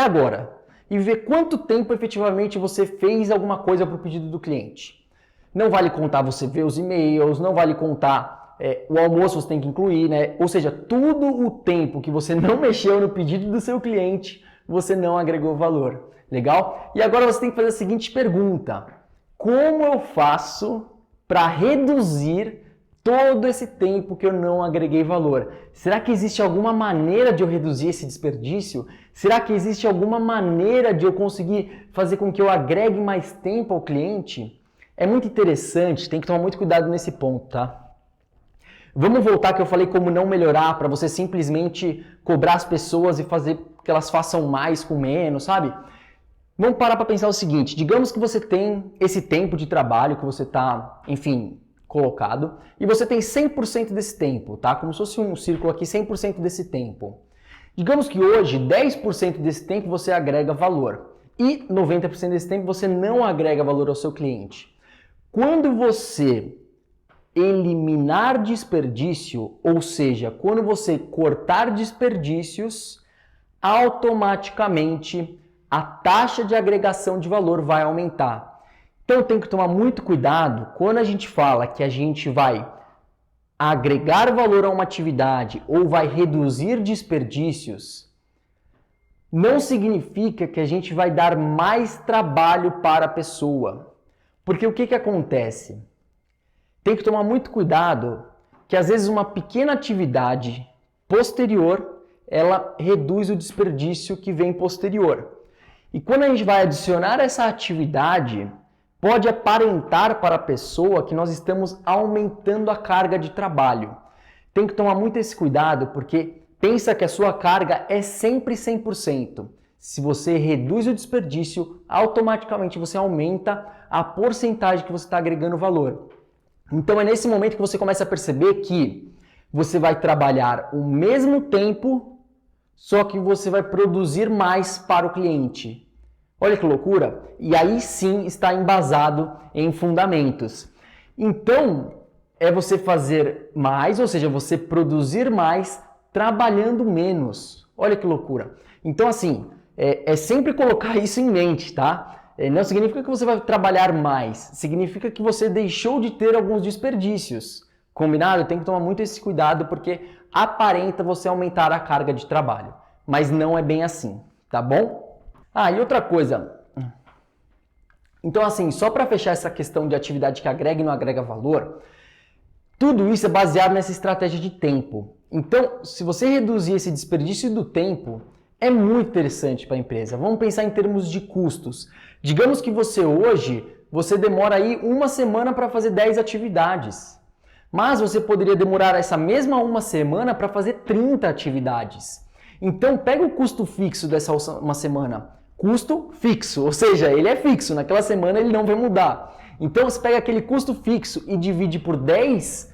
agora, e vê quanto tempo efetivamente você fez alguma coisa para o pedido do cliente. Não vale contar você ver os e-mails, não vale contar o almoço você tem que incluir, né? Ou seja, todo o tempo que você não mexeu no pedido do seu cliente, você não agregou valor. Legal? E agora você tem que fazer a seguinte pergunta. Como eu faço para reduzir todo esse tempo que eu não agreguei valor? Será que existe alguma maneira de eu reduzir esse desperdício? Será que existe alguma maneira de eu conseguir fazer com que eu agregue mais tempo ao cliente? É muito interessante, tem que tomar muito cuidado nesse ponto, tá? Vamos voltar que eu falei como não melhorar para você simplesmente cobrar as pessoas e fazer que elas façam mais com menos, sabe? Vamos parar para pensar o seguinte, digamos que você tem esse tempo de trabalho que você está, enfim, colocado, e você tem 100% desse tempo, tá? Como se fosse um círculo aqui, 100% desse tempo. Digamos que hoje, 10% desse tempo você agrega valor e 90% desse tempo você não agrega valor ao seu cliente. Quando você eliminar desperdício, ou seja, quando você cortar desperdícios, automaticamente a taxa de agregação de valor vai aumentar. Então tem que tomar muito cuidado quando a gente fala que a gente vai agregar valor a uma atividade ou vai reduzir desperdícios, não significa que a gente vai dar mais trabalho para a pessoa. Porque o que acontece? Tem que tomar muito cuidado que às vezes uma pequena atividade posterior, ela reduz o desperdício que vem posterior. E quando a gente vai adicionar essa atividade, pode aparentar para a pessoa que nós estamos aumentando a carga de trabalho. Tem que tomar muito esse cuidado porque pensa que a sua carga é sempre 100%. Se você reduz o desperdício, automaticamente você aumenta a porcentagem que você está agregando valor. Então é nesse momento que você começa a perceber que você vai trabalhar o mesmo tempo, só que você vai produzir mais para o cliente. Olha que loucura! E aí sim está embasado em fundamentos. Então, é você fazer mais, ou seja, você produzir mais trabalhando menos. Olha que loucura! Então, assim, é sempre colocar isso em mente, tá? Não significa que você vai trabalhar mais, significa que você deixou de ter alguns desperdícios. Combinado? Tem que tomar muito esse cuidado porque aparenta você aumentar a carga de trabalho, mas não é bem assim, tá bom? Ah, e outra coisa. Então, assim, só para fechar essa questão de atividade que agrega e não agrega valor, tudo isso é baseado nessa estratégia de tempo. Então, se você reduzir esse desperdício do tempo, é muito interessante para a empresa. Vamos pensar em termos de custos. Digamos que você demora aí uma semana para fazer 10 atividades. Mas você poderia demorar essa mesma uma semana para fazer 30 atividades. Então, pega o custo fixo dessa uma semana. Custo fixo, ou seja, ele é fixo. Naquela semana ele não vai mudar. Então, você pega aquele custo fixo e divide por 10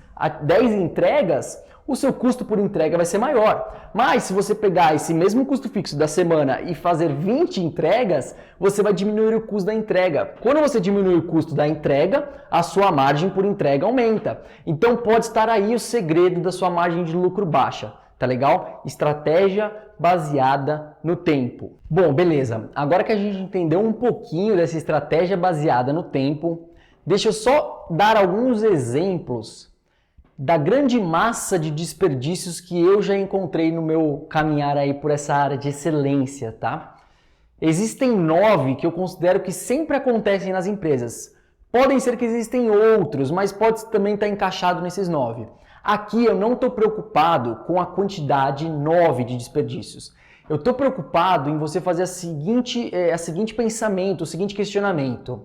entregas, o seu custo por entrega vai ser maior. Mas se você pegar esse mesmo custo fixo da semana e fazer 20 entregas, você vai diminuir o custo da entrega. Quando você diminui o custo da entrega, a sua margem por entrega aumenta. Então pode estar aí o segredo da sua margem de lucro baixa. Tá legal? Estratégia baseada no tempo. Bom, beleza. Agora que a gente entendeu um pouquinho dessa estratégia baseada no tempo, deixa eu só dar alguns exemplos da grande massa de desperdícios que eu já encontrei no meu caminhar aí por essa área de excelência, tá? Existem 9 que eu considero que sempre acontecem nas empresas. Podem ser que existem outros, mas pode também estar encaixado nesses 9. Aqui eu não estou preocupado com a quantidade 9 de desperdícios. Eu estou preocupado em você fazer o seguinte pensamento, o seguinte questionamento.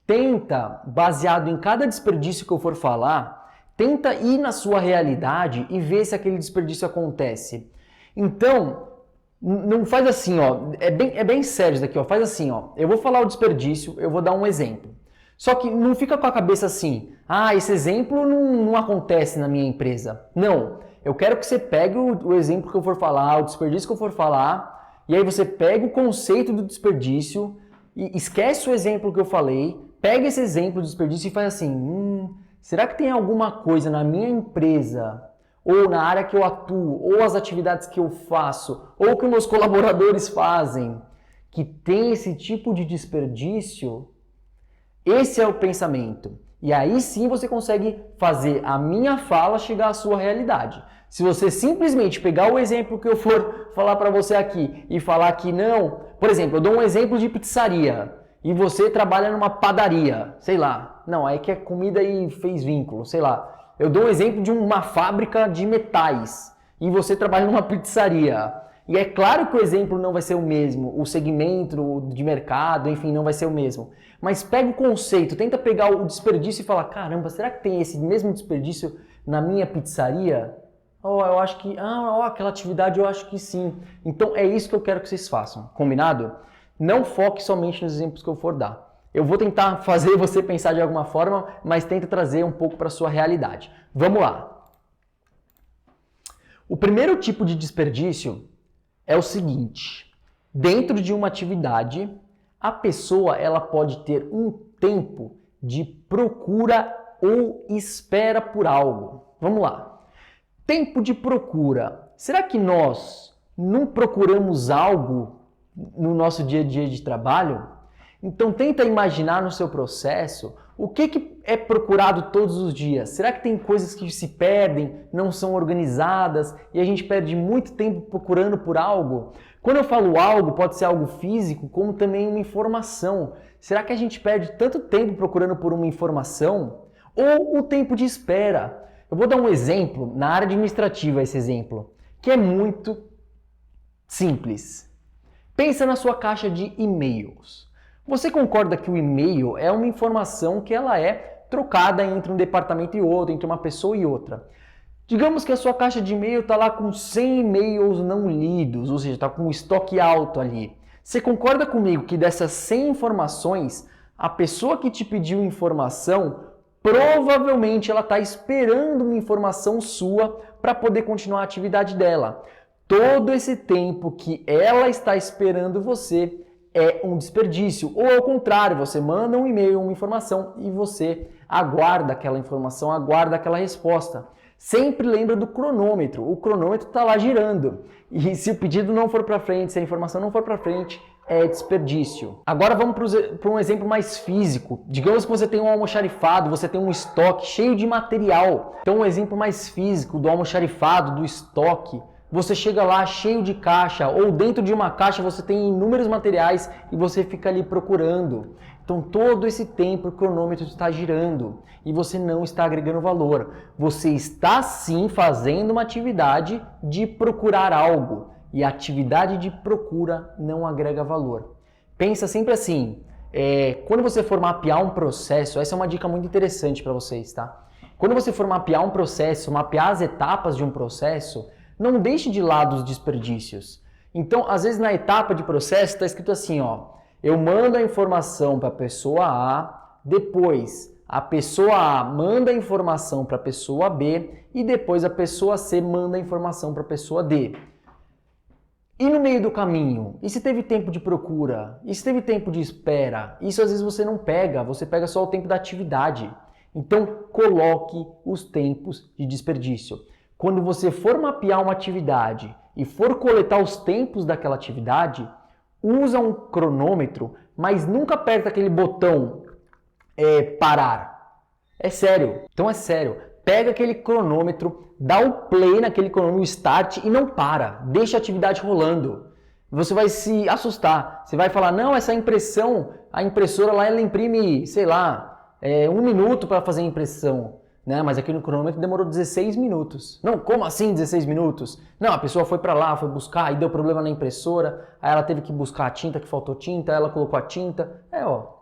Tenta, baseado em cada desperdício que eu for falar, tenta ir na sua realidade e ver se aquele desperdício acontece. Então, não faz assim, ó, é bem sério isso daqui, ó, faz assim, ó, eu vou falar o desperdício, eu vou dar um exemplo. Só que não fica com a cabeça assim, esse exemplo não acontece na minha empresa. Não, eu quero que você pegue o exemplo que eu for falar, o desperdício que eu for falar, e aí você pega o conceito do desperdício, e esquece o exemplo que eu falei, pega esse exemplo do desperdício e faz assim, será que tem alguma coisa na minha empresa, ou na área que eu atuo, ou as atividades que eu faço, ou que meus colaboradores fazem, que tem esse tipo de desperdício? Esse é o pensamento. E aí sim você consegue fazer a minha fala chegar à sua realidade. Se você simplesmente pegar o exemplo que eu for falar para você aqui e falar que não, por exemplo, eu dou um exemplo de pizzaria e você trabalha numa padaria, sei lá, não, aí que é comida e fez vínculo, sei lá. Eu dou um exemplo de uma fábrica de metais e você trabalha numa pizzaria. E é claro que o exemplo não vai ser o mesmo, o segmento de mercado, enfim, não vai ser o mesmo. Mas pega o conceito, tenta pegar o desperdício e falar, caramba, será que tem esse mesmo desperdício na minha pizzaria? Oh, eu acho que... aquela atividade eu acho que sim. Então é isso que eu quero que vocês façam, combinado? Não foque somente nos exemplos que eu for dar. Eu vou tentar fazer você pensar de alguma forma, mas tenta trazer um pouco para a sua realidade. Vamos lá. O primeiro tipo de desperdício é o seguinte. Dentro de uma atividade, a pessoa ela pode ter um tempo de procura ou espera por algo. Vamos lá. Tempo de procura. Será que nós não procuramos algo no nosso dia a dia de trabalho? Então tenta imaginar no seu processo o que é procurado todos os dias. Será que tem coisas que se perdem, não são organizadas e a gente perde muito tempo procurando por algo? Quando eu falo algo, pode ser algo físico, como também uma informação. Será que a gente perde tanto tempo procurando por uma informação? Ou o tempo de espera? Eu vou dar um exemplo, na área administrativa esse exemplo, que é muito simples. Pensa na sua caixa de e-mails. Você concorda que o e-mail é uma informação que ela é trocada entre um departamento e outro, entre uma pessoa e outra. Digamos que a sua caixa de e-mail está lá com 100 e-mails não lidos, ou seja, está com um estoque alto ali. Você concorda comigo que dessas 100 informações, a pessoa que te pediu informação, provavelmente ela está esperando uma informação sua para poder continuar a atividade dela. Todo esse tempo que ela está esperando você é um desperdício. Ou ao contrário, você manda um e-mail, uma informação e você aguarda aquela informação, aguarda aquela resposta. Sempre lembra do cronômetro. O cronômetro está lá girando. E se o pedido não for para frente, se a informação não for para frente, é desperdício. Agora vamos para um exemplo mais físico. Digamos que você tem um almoxarifado, você tem um estoque cheio de material. Então um exemplo mais físico do almoxarifado, do estoque. Você chega lá cheio de caixa, ou dentro de uma caixa você tem inúmeros materiais e você fica ali procurando. Então todo esse tempo o cronômetro está girando e você não está agregando valor. Você está sim fazendo uma atividade de procurar algo e a atividade de procura não agrega valor. Pensa sempre assim, quando você for mapear um processo, essa é uma dica muito interessante para vocês, tá? Quando você for mapear um processo, mapear as etapas de um processo, não deixe de lado os desperdícios. Então, às vezes na etapa de processo está escrito assim, ó, eu mando a informação para a pessoa A, depois a pessoa A manda a informação para a pessoa B e depois a pessoa C manda a informação para a pessoa D. E no meio do caminho? E se teve tempo de procura? E se teve tempo de espera? Isso às vezes você não pega, você pega só o tempo da atividade. Então, coloque os tempos de desperdício. Quando você for mapear uma atividade e for coletar os tempos daquela atividade, usa um cronômetro, mas nunca aperta aquele botão parar. É sério. Então é sério. Pega aquele cronômetro, dá o play naquele cronômetro, o start e não para. Deixa a atividade rolando. Você vai se assustar. Você vai falar, não, essa impressão, a impressora lá ela imprime, sei lá, 1 minuto para fazer a impressão. Né? Mas aqui no cronômetro demorou 16 minutos. Não, como assim 16 minutos? Não, a pessoa foi para lá, foi buscar, aí deu problema na impressora, aí ela teve que buscar a tinta, que faltou tinta, aí ela colocou a tinta.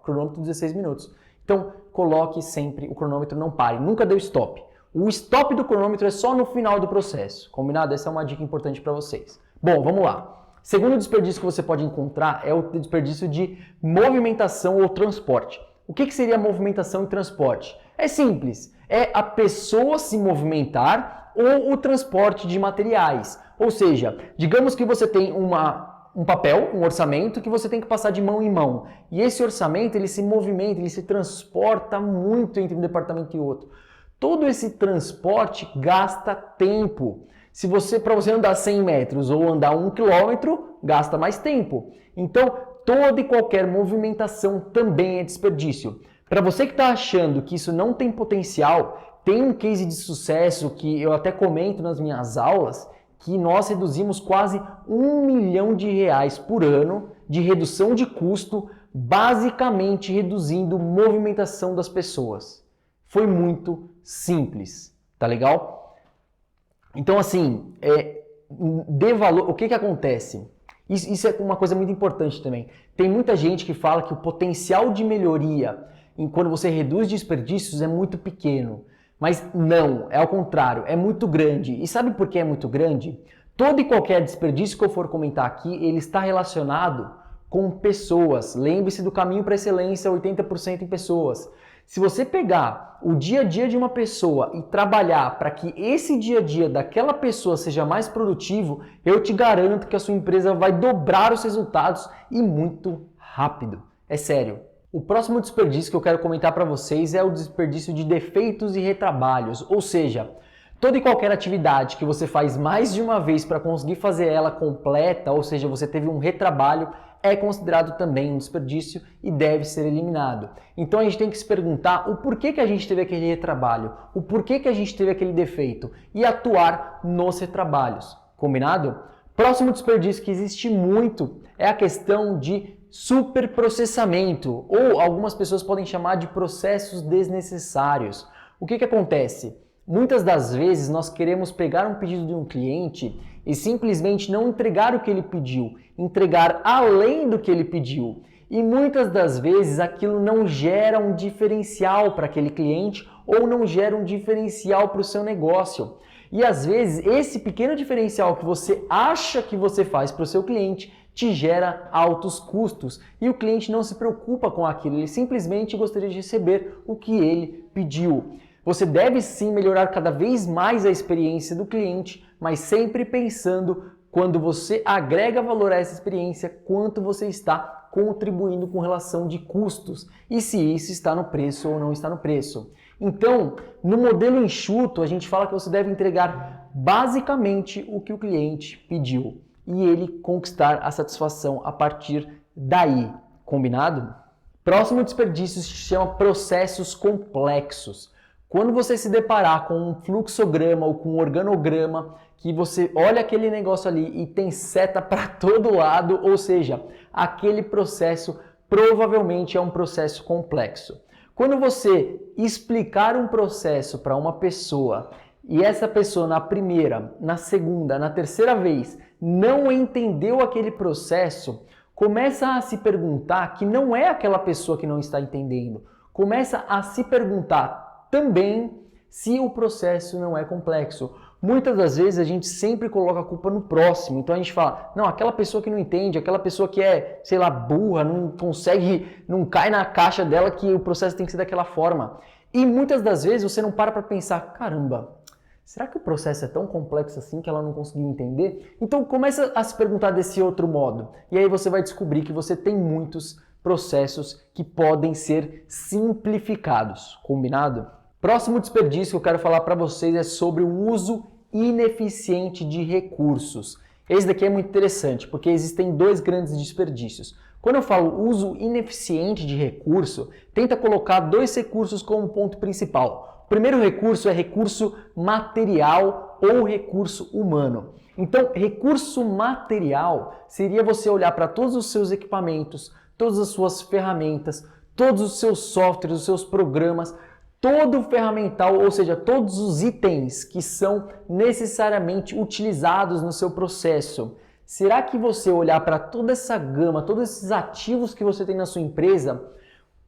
Cronômetro 16 minutos. Então, coloque sempre o cronômetro, não pare, nunca dê o stop. O stop do cronômetro é só no final do processo. Combinado? Essa é uma dica importante para vocês. Bom, vamos lá. Segundo desperdício que você pode encontrar é o desperdício de movimentação ou transporte. O que seria movimentação e transporte? É simples. É a pessoa se movimentar ou o transporte de materiais. Ou seja, digamos que você tem um papel, um orçamento que você tem que passar de mão em mão. E esse orçamento ele se movimenta, ele se transporta muito entre um departamento e outro. Todo esse transporte gasta tempo. Para você andar 100 metros ou andar 1 quilômetro, gasta mais tempo. Então, toda e qualquer movimentação também é desperdício. Para você que está achando que isso não tem potencial, tem um case de sucesso que eu até comento nas minhas aulas, que nós reduzimos quase R$1 milhão por ano de redução de custo, basicamente reduzindo movimentação das pessoas. Foi muito simples, tá legal? Então assim, dê valor. O que acontece? Isso é uma coisa muito importante também. Tem muita gente que fala que o potencial de melhoria quando você reduz desperdícios é muito pequeno. Mas não, é ao contrário, é muito grande. E sabe por que é muito grande? Todo e qualquer desperdício que eu for comentar aqui, ele está relacionado com pessoas. Lembre-se do caminho para a excelência, 80% em pessoas. Se você pegar o dia a dia de uma pessoa e trabalhar para que esse dia a dia daquela pessoa seja mais produtivo, eu te garanto que a sua empresa vai dobrar os resultados e muito rápido. É sério. O próximo desperdício que eu quero comentar para vocês é o desperdício de defeitos e retrabalhos, ou seja, toda e qualquer atividade que você faz mais de uma vez para conseguir fazer ela completa, ou seja, você teve um retrabalho, é considerado também um desperdício e deve ser eliminado. Então a gente tem que se perguntar o porquê que a gente teve aquele retrabalho, o porquê que a gente teve aquele defeito e atuar nos retrabalhos. Combinado? Próximo desperdício que existe muito é a questão de superprocessamento, ou algumas pessoas podem chamar de processos desnecessários. O que acontece? Muitas das vezes nós queremos pegar um pedido de um cliente e simplesmente não entregar o que ele pediu, entregar além do que ele pediu. E muitas das vezes aquilo não gera um diferencial para aquele cliente ou não gera um diferencial para o seu negócio. E às vezes esse pequeno diferencial que você acha que você faz para o seu cliente te gera altos custos e o cliente não se preocupa com aquilo, ele simplesmente gostaria de receber o que ele pediu. Você deve sim melhorar cada vez mais a experiência do cliente, mas sempre pensando quando você agrega valor a essa experiência, quanto você está contribuindo com relação de custos e se isso está no preço ou não está no preço. Então, no modelo enxuto, a gente fala que você deve entregar basicamente o que o cliente pediu e ele conquistar a satisfação a partir daí. Combinado? Próximo desperdício se chama processos complexos. Quando você se deparar com um fluxograma ou com um organograma, que você olha aquele negócio ali e tem seta para todo lado, ou seja, aquele processo provavelmente é um processo complexo. Quando você explicar um processo para uma pessoa e essa pessoa na primeira, na segunda, na terceira vez não entendeu aquele processo, começa a se perguntar que não é aquela pessoa que não está entendendo. Começa a se perguntar também se o processo não é complexo. Muitas das vezes a gente sempre coloca a culpa no próximo. Então a gente fala, não, aquela pessoa que não entende, aquela pessoa que é, sei lá, burra, não consegue, não cai na caixa dela que o processo tem que ser daquela forma. E muitas das vezes você não para pensar, caramba, será que o processo é tão complexo assim que ela não conseguiu entender? Então começa a se perguntar desse outro modo. E aí você vai descobrir que você tem muitos processos que podem ser simplificados. Combinado? Próximo desperdício que eu quero falar para vocês é sobre o uso ineficiente de recursos. Esse daqui é muito interessante, porque existem dois grandes desperdícios. Quando eu falo uso ineficiente de recurso, tenta colocar dois recursos como ponto principal. O primeiro recurso é recurso material ou recurso humano. Então, recurso material seria você olhar para todos os seus equipamentos, todas as suas ferramentas, todos os seus softwares, os seus programas, todo o ferramental, ou seja, todos os itens que são necessariamente utilizados no seu processo. Será que você olhar para toda essa gama, todos esses ativos que você tem na sua empresa,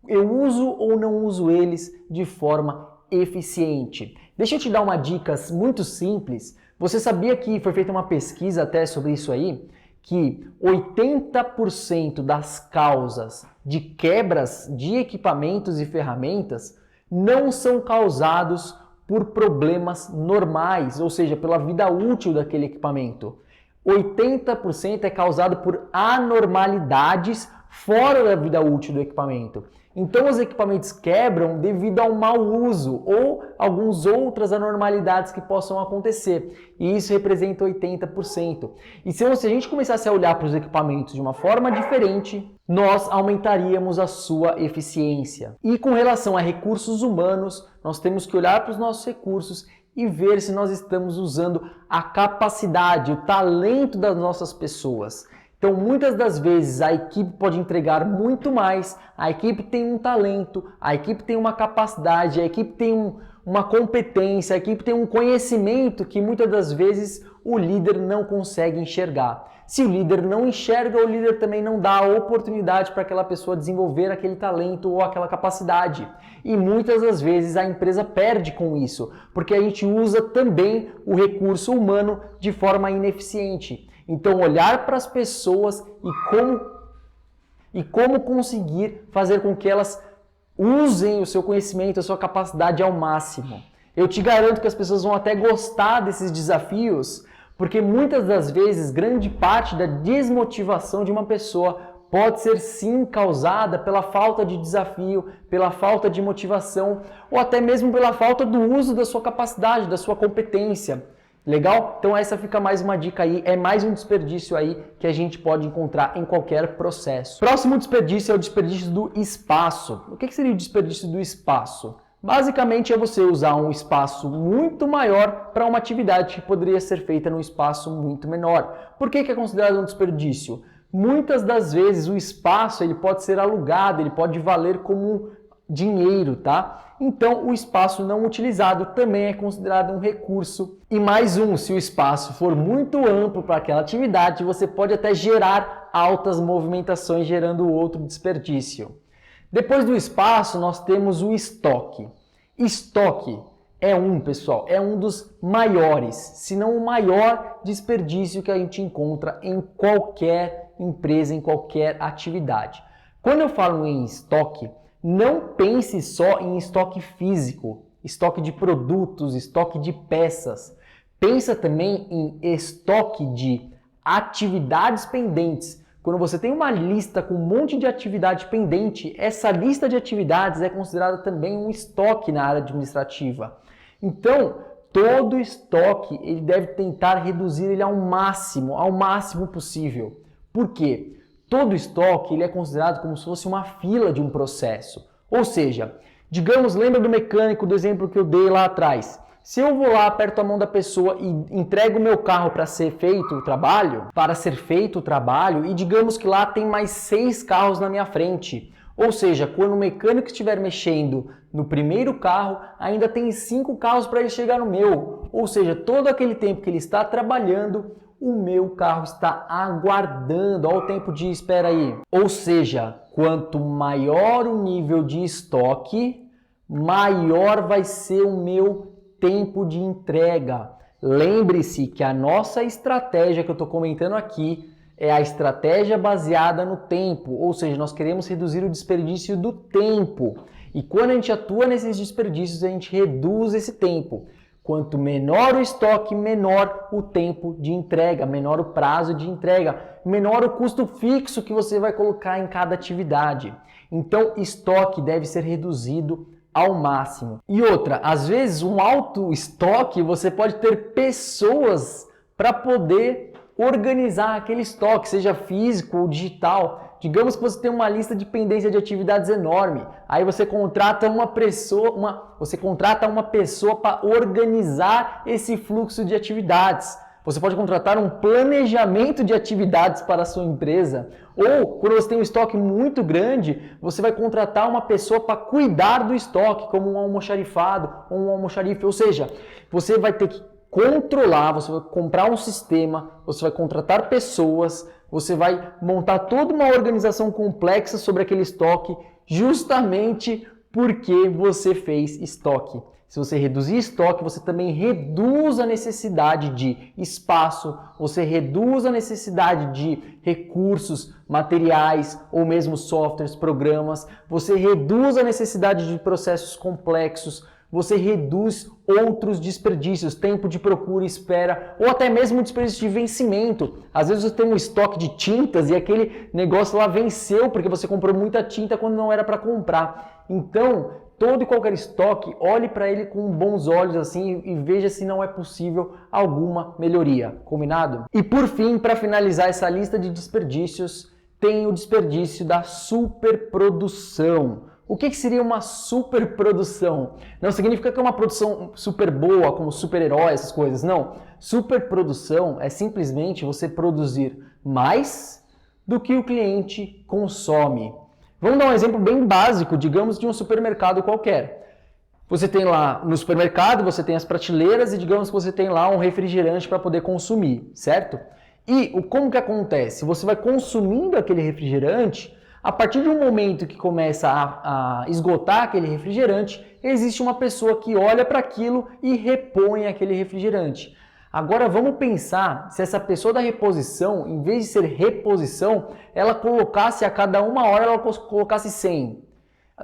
eu uso ou não uso eles de forma eficiente? Deixa eu te dar uma dica muito simples. Você sabia que foi feita uma pesquisa até sobre isso aí? Que 80% das causas de quebras de equipamentos e ferramentas não são causados por problemas normais, ou seja, pela vida útil daquele equipamento. 80% é causado por anormalidades fora da vida útil do equipamento. Então os equipamentos quebram devido ao mau uso ou algumas outras anormalidades que possam acontecer. E isso representa 80%. E se a gente começasse a olhar para os equipamentos de uma forma diferente, nós aumentaríamos a sua eficiência. E com relação a recursos humanos, nós temos que olhar para os nossos recursos e ver se nós estamos usando a capacidade, o talento das nossas pessoas. Então, muitas das vezes a equipe pode entregar muito mais, a equipe tem um talento, a equipe tem uma capacidade, a equipe tem uma competência, a equipe tem um conhecimento que muitas das vezes o líder não consegue enxergar. Se o líder não enxerga, o líder também não dá a oportunidade para aquela pessoa desenvolver aquele talento ou aquela capacidade. E muitas das vezes a empresa perde com isso, porque a gente usa também o recurso humano de forma ineficiente. Então, olhar para as pessoas e como conseguir fazer com que elas usem o seu conhecimento, a sua capacidade ao máximo. Eu te garanto que as pessoas vão até gostar desses desafios, porque muitas das vezes, grande parte da desmotivação de uma pessoa pode ser sim causada pela falta de desafio, pela falta de motivação, ou até mesmo pela falta do uso da sua capacidade, da sua competência. Legal? Então essa fica mais uma dica aí, é mais um desperdício aí que a gente pode encontrar em qualquer processo. Próximo desperdício é o desperdício do espaço. O que seria o desperdício do espaço? Basicamente é você usar um espaço muito maior para uma atividade que poderia ser feita num espaço muito menor. Por que é considerado um desperdício? Muitas das vezes o espaço ele pode ser alugado, ele pode valer como dinheiro, tá? Então o espaço não utilizado também é considerado um recurso. E mais se o espaço for muito amplo para aquela atividade, você pode até gerar altas movimentações, gerando outro desperdício. Depois do espaço, nós temos o estoque. Estoque pessoal, é um dos maiores, se não o maior desperdício que a gente encontra em qualquer empresa, em qualquer atividade. Quando eu falo em estoque, não pense só em estoque físico, estoque de produtos, estoque de peças. Pensa também em estoque de atividades pendentes. Quando você tem uma lista com um monte de atividade pendente, essa lista de atividades é considerada também um estoque na área administrativa. Então, todo estoque ele deve tentar reduzir ele ao máximo possível. Por quê? Todo estoque ele é considerado como se fosse uma fila de um processo. Ou seja, digamos, lembra do mecânico, do exemplo que eu dei lá atrás. Se eu vou lá, aperto a mão da pessoa e entrego o meu carro para ser feito o trabalho, e digamos que lá tem mais 6 carros na minha frente. Ou seja, quando o mecânico estiver mexendo no primeiro carro, ainda tem 5 carros para ele chegar no meu. Ou seja, todo aquele tempo que ele está trabalhando, o meu carro está aguardando. Olha o tempo de espera aí. Ou seja, quanto maior o nível de estoque, maior vai ser o meu tempo de entrega. Lembre-se que a nossa estratégia que eu estou comentando aqui é a estratégia baseada no tempo, ou seja, nós queremos reduzir o desperdício do tempo. E quando a gente atua nesses desperdícios, a gente reduz esse tempo. Quanto menor o estoque, menor o tempo de entrega, menor o prazo de entrega, menor o custo fixo que você vai colocar em cada atividade. Então, estoque deve ser reduzido ao máximo. E outra, às vezes um alto estoque, você pode ter pessoas para poder organizar aquele estoque, seja físico ou digital. Digamos que você tem uma lista de pendência de atividades enorme. Aí você contrata uma pessoa para organizar esse fluxo de atividades. Você pode contratar um planejamento de atividades para a sua empresa. Ou, quando você tem um estoque muito grande, você vai contratar uma pessoa para cuidar do estoque, como um almoxarifado ou um almoxarife. Ou seja, você vai ter que controlar, você vai comprar um sistema, você vai contratar pessoas, você vai montar toda uma organização complexa sobre aquele estoque, justamente porque você fez estoque. Se você reduzir estoque, você também reduz a necessidade de espaço, você reduz a necessidade de recursos, materiais ou mesmo softwares, programas, você reduz a necessidade de processos complexos, você reduz outros desperdícios, tempo de procura, espera, ou até mesmo desperdício de vencimento. Às vezes você tem um estoque de tintas e aquele negócio lá venceu porque você comprou muita tinta quando não era para comprar. Então, todo e qualquer estoque, olhe para ele com bons olhos assim e veja se não é possível alguma melhoria. Combinado? E por fim, para finalizar essa lista de desperdícios, tem o desperdício da superprodução. O que seria uma superprodução? Não significa que é uma produção super boa, como super-herói, essas coisas. Não. Superprodução é simplesmente você produzir mais do que o cliente consome. Vamos dar um exemplo bem básico, digamos, de um supermercado qualquer. Você tem lá no supermercado, você tem as prateleiras e digamos que você tem lá um refrigerante para poder consumir, certo? E como que acontece? Você vai consumindo aquele refrigerante, a partir de um momento que começa a esgotar aquele refrigerante, existe uma pessoa que olha para aquilo e repõe aquele refrigerante. Agora vamos pensar se essa pessoa da reposição, em vez de ser reposição, ela colocasse a cada uma hora, ela colocasse 100.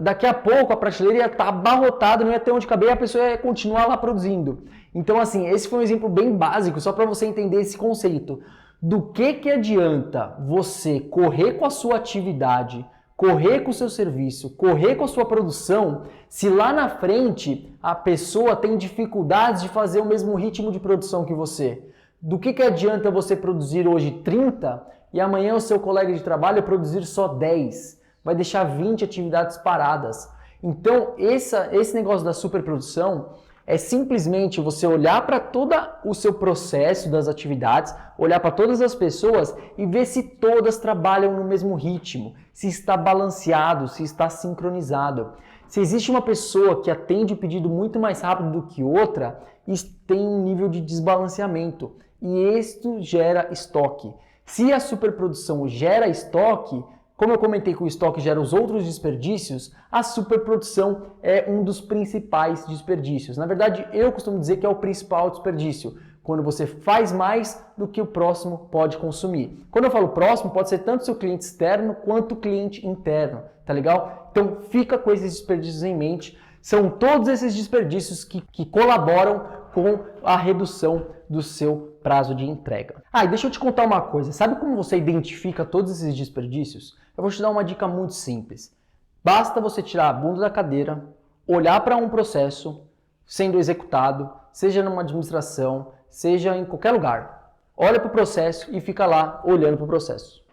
Daqui a pouco a prateleira ia estar abarrotada, não ia ter onde caber e a pessoa ia continuar lá produzindo. Então assim, esse foi um exemplo bem básico, só para você entender esse conceito. Do que adianta você correr com a sua atividade, correr com o seu serviço, correr com a sua produção, se lá na frente a pessoa tem dificuldades de fazer o mesmo ritmo de produção que você? Do que adianta você produzir hoje 30 e amanhã o seu colega de trabalho produzir só 10? Vai deixar 20 atividades paradas. Então, esse negócio da superprodução é simplesmente você olhar para todo o seu processo das atividades, olhar para todas as pessoas e ver se todas trabalham no mesmo ritmo, se está balanceado, se está sincronizado. Se existe uma pessoa que atende o pedido muito mais rápido do que outra, isso tem um nível de desbalanceamento e isto gera estoque. Se a superprodução gera estoque, como eu comentei que o estoque gera os outros desperdícios, a superprodução é um dos principais desperdícios. Na verdade, eu costumo dizer que é o principal desperdício, quando você faz mais do que o próximo pode consumir. Quando eu falo próximo, pode ser tanto seu cliente externo quanto o cliente interno, tá legal? Então fica com esses desperdícios em mente. São todos esses desperdícios que colaboram com a redução do seu prazo de entrega. E deixa eu te contar uma coisa. Sabe como você identifica todos esses desperdícios? Eu vou te dar uma dica muito simples. Basta você tirar a bunda da cadeira, olhar para um processo sendo executado, seja numa administração, seja em qualquer lugar. Olha para o processo e fica lá olhando para o processo.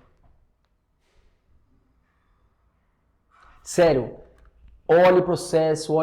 Sério, olhe o processo,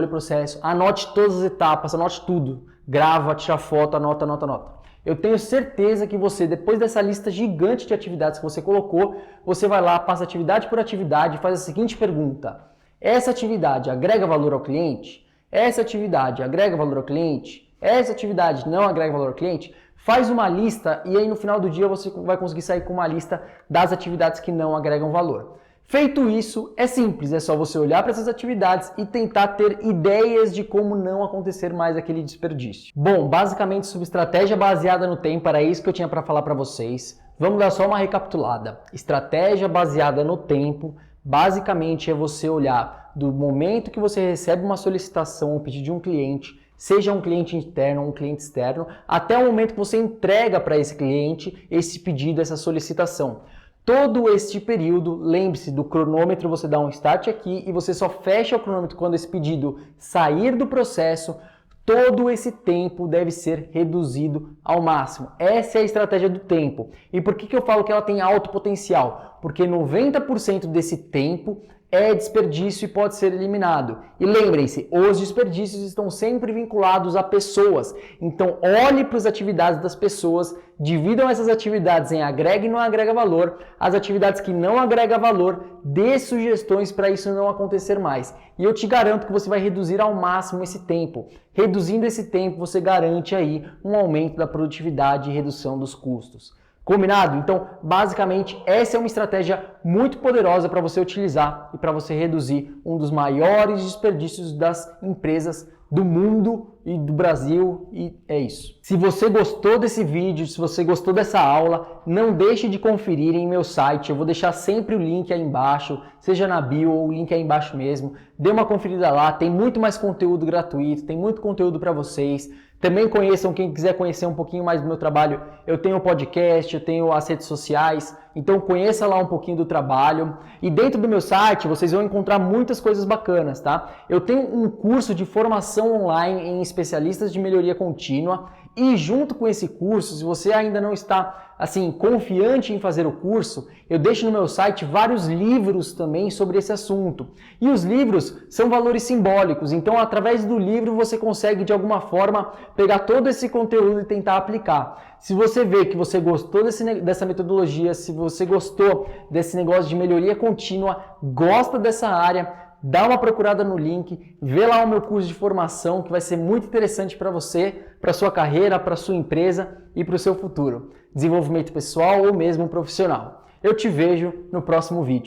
anote todas as etapas, anote tudo. Grava, tira foto, anota. Eu tenho certeza que você, depois dessa lista gigante de atividades que você colocou, você vai lá, passa atividade por atividade e faz a seguinte pergunta. Essa atividade agrega valor ao cliente? Essa atividade agrega valor ao cliente? Essa atividade não agrega valor ao cliente? Faz uma lista e aí no final do dia você vai conseguir sair com uma lista das atividades que não agregam valor. Feito isso, é simples, é só você olhar para essas atividades e tentar ter ideias de como não acontecer mais aquele desperdício. Bom, basicamente sobre estratégia baseada no tempo, era isso que eu tinha para falar para vocês. Vamos dar só uma recapitulada. Estratégia baseada no tempo, basicamente é você olhar do momento que você recebe uma solicitação ou pedido de um cliente, seja um cliente interno ou um cliente externo, até o momento que você entrega para esse cliente esse pedido, essa solicitação. Todo este período, lembre-se do cronômetro, você dá um start aqui e você só fecha o cronômetro quando esse pedido sair do processo. Todo esse tempo deve ser reduzido ao máximo. Essa é a estratégia do tempo. E por que eu falo que ela tem alto potencial? Porque 90% desse tempo é desperdício e pode ser eliminado. E lembrem-se, os desperdícios estão sempre vinculados a pessoas. Então, olhe para as atividades das pessoas, dividam essas atividades em agrega e não agrega valor. As atividades que não agregam valor, dê sugestões para isso não acontecer mais. E eu te garanto que você vai reduzir ao máximo esse tempo. Reduzindo esse tempo, você garante aí um aumento da produtividade e redução dos custos. Combinado? Então, basicamente, essa é uma estratégia muito poderosa para você utilizar e para você reduzir um dos maiores desperdícios das empresas do mundo e do Brasil, e é isso. Se você gostou desse vídeo, se você gostou dessa aula, não deixe de conferir em meu site, eu vou deixar sempre o link aí embaixo, seja na bio ou o link aí embaixo mesmo. Dê uma conferida lá, tem muito mais conteúdo gratuito, tem muito conteúdo para vocês. Também conheçam, quem quiser conhecer um pouquinho mais do meu trabalho, eu tenho o podcast, eu tenho as redes sociais, então conheça lá um pouquinho do trabalho. E dentro do meu site vocês vão encontrar muitas coisas bacanas, tá? Eu tenho um curso de formação online em especialistas de melhoria contínua e junto com esse curso, se você ainda não está assim confiante em fazer o curso, eu deixo no meu site vários livros também sobre esse assunto. E os livros são valores simbólicos, então através do livro você consegue de alguma forma pegar todo esse conteúdo e tentar aplicar. Se você vê que você gostou dessa metodologia, se você gostou desse negócio de melhoria contínua, gosta dessa área, dá uma procurada no link, vê lá o meu curso de formação que vai ser muito interessante para você, para sua carreira, para sua empresa e para o seu futuro. Desenvolvimento pessoal ou mesmo profissional. Eu te vejo no próximo vídeo.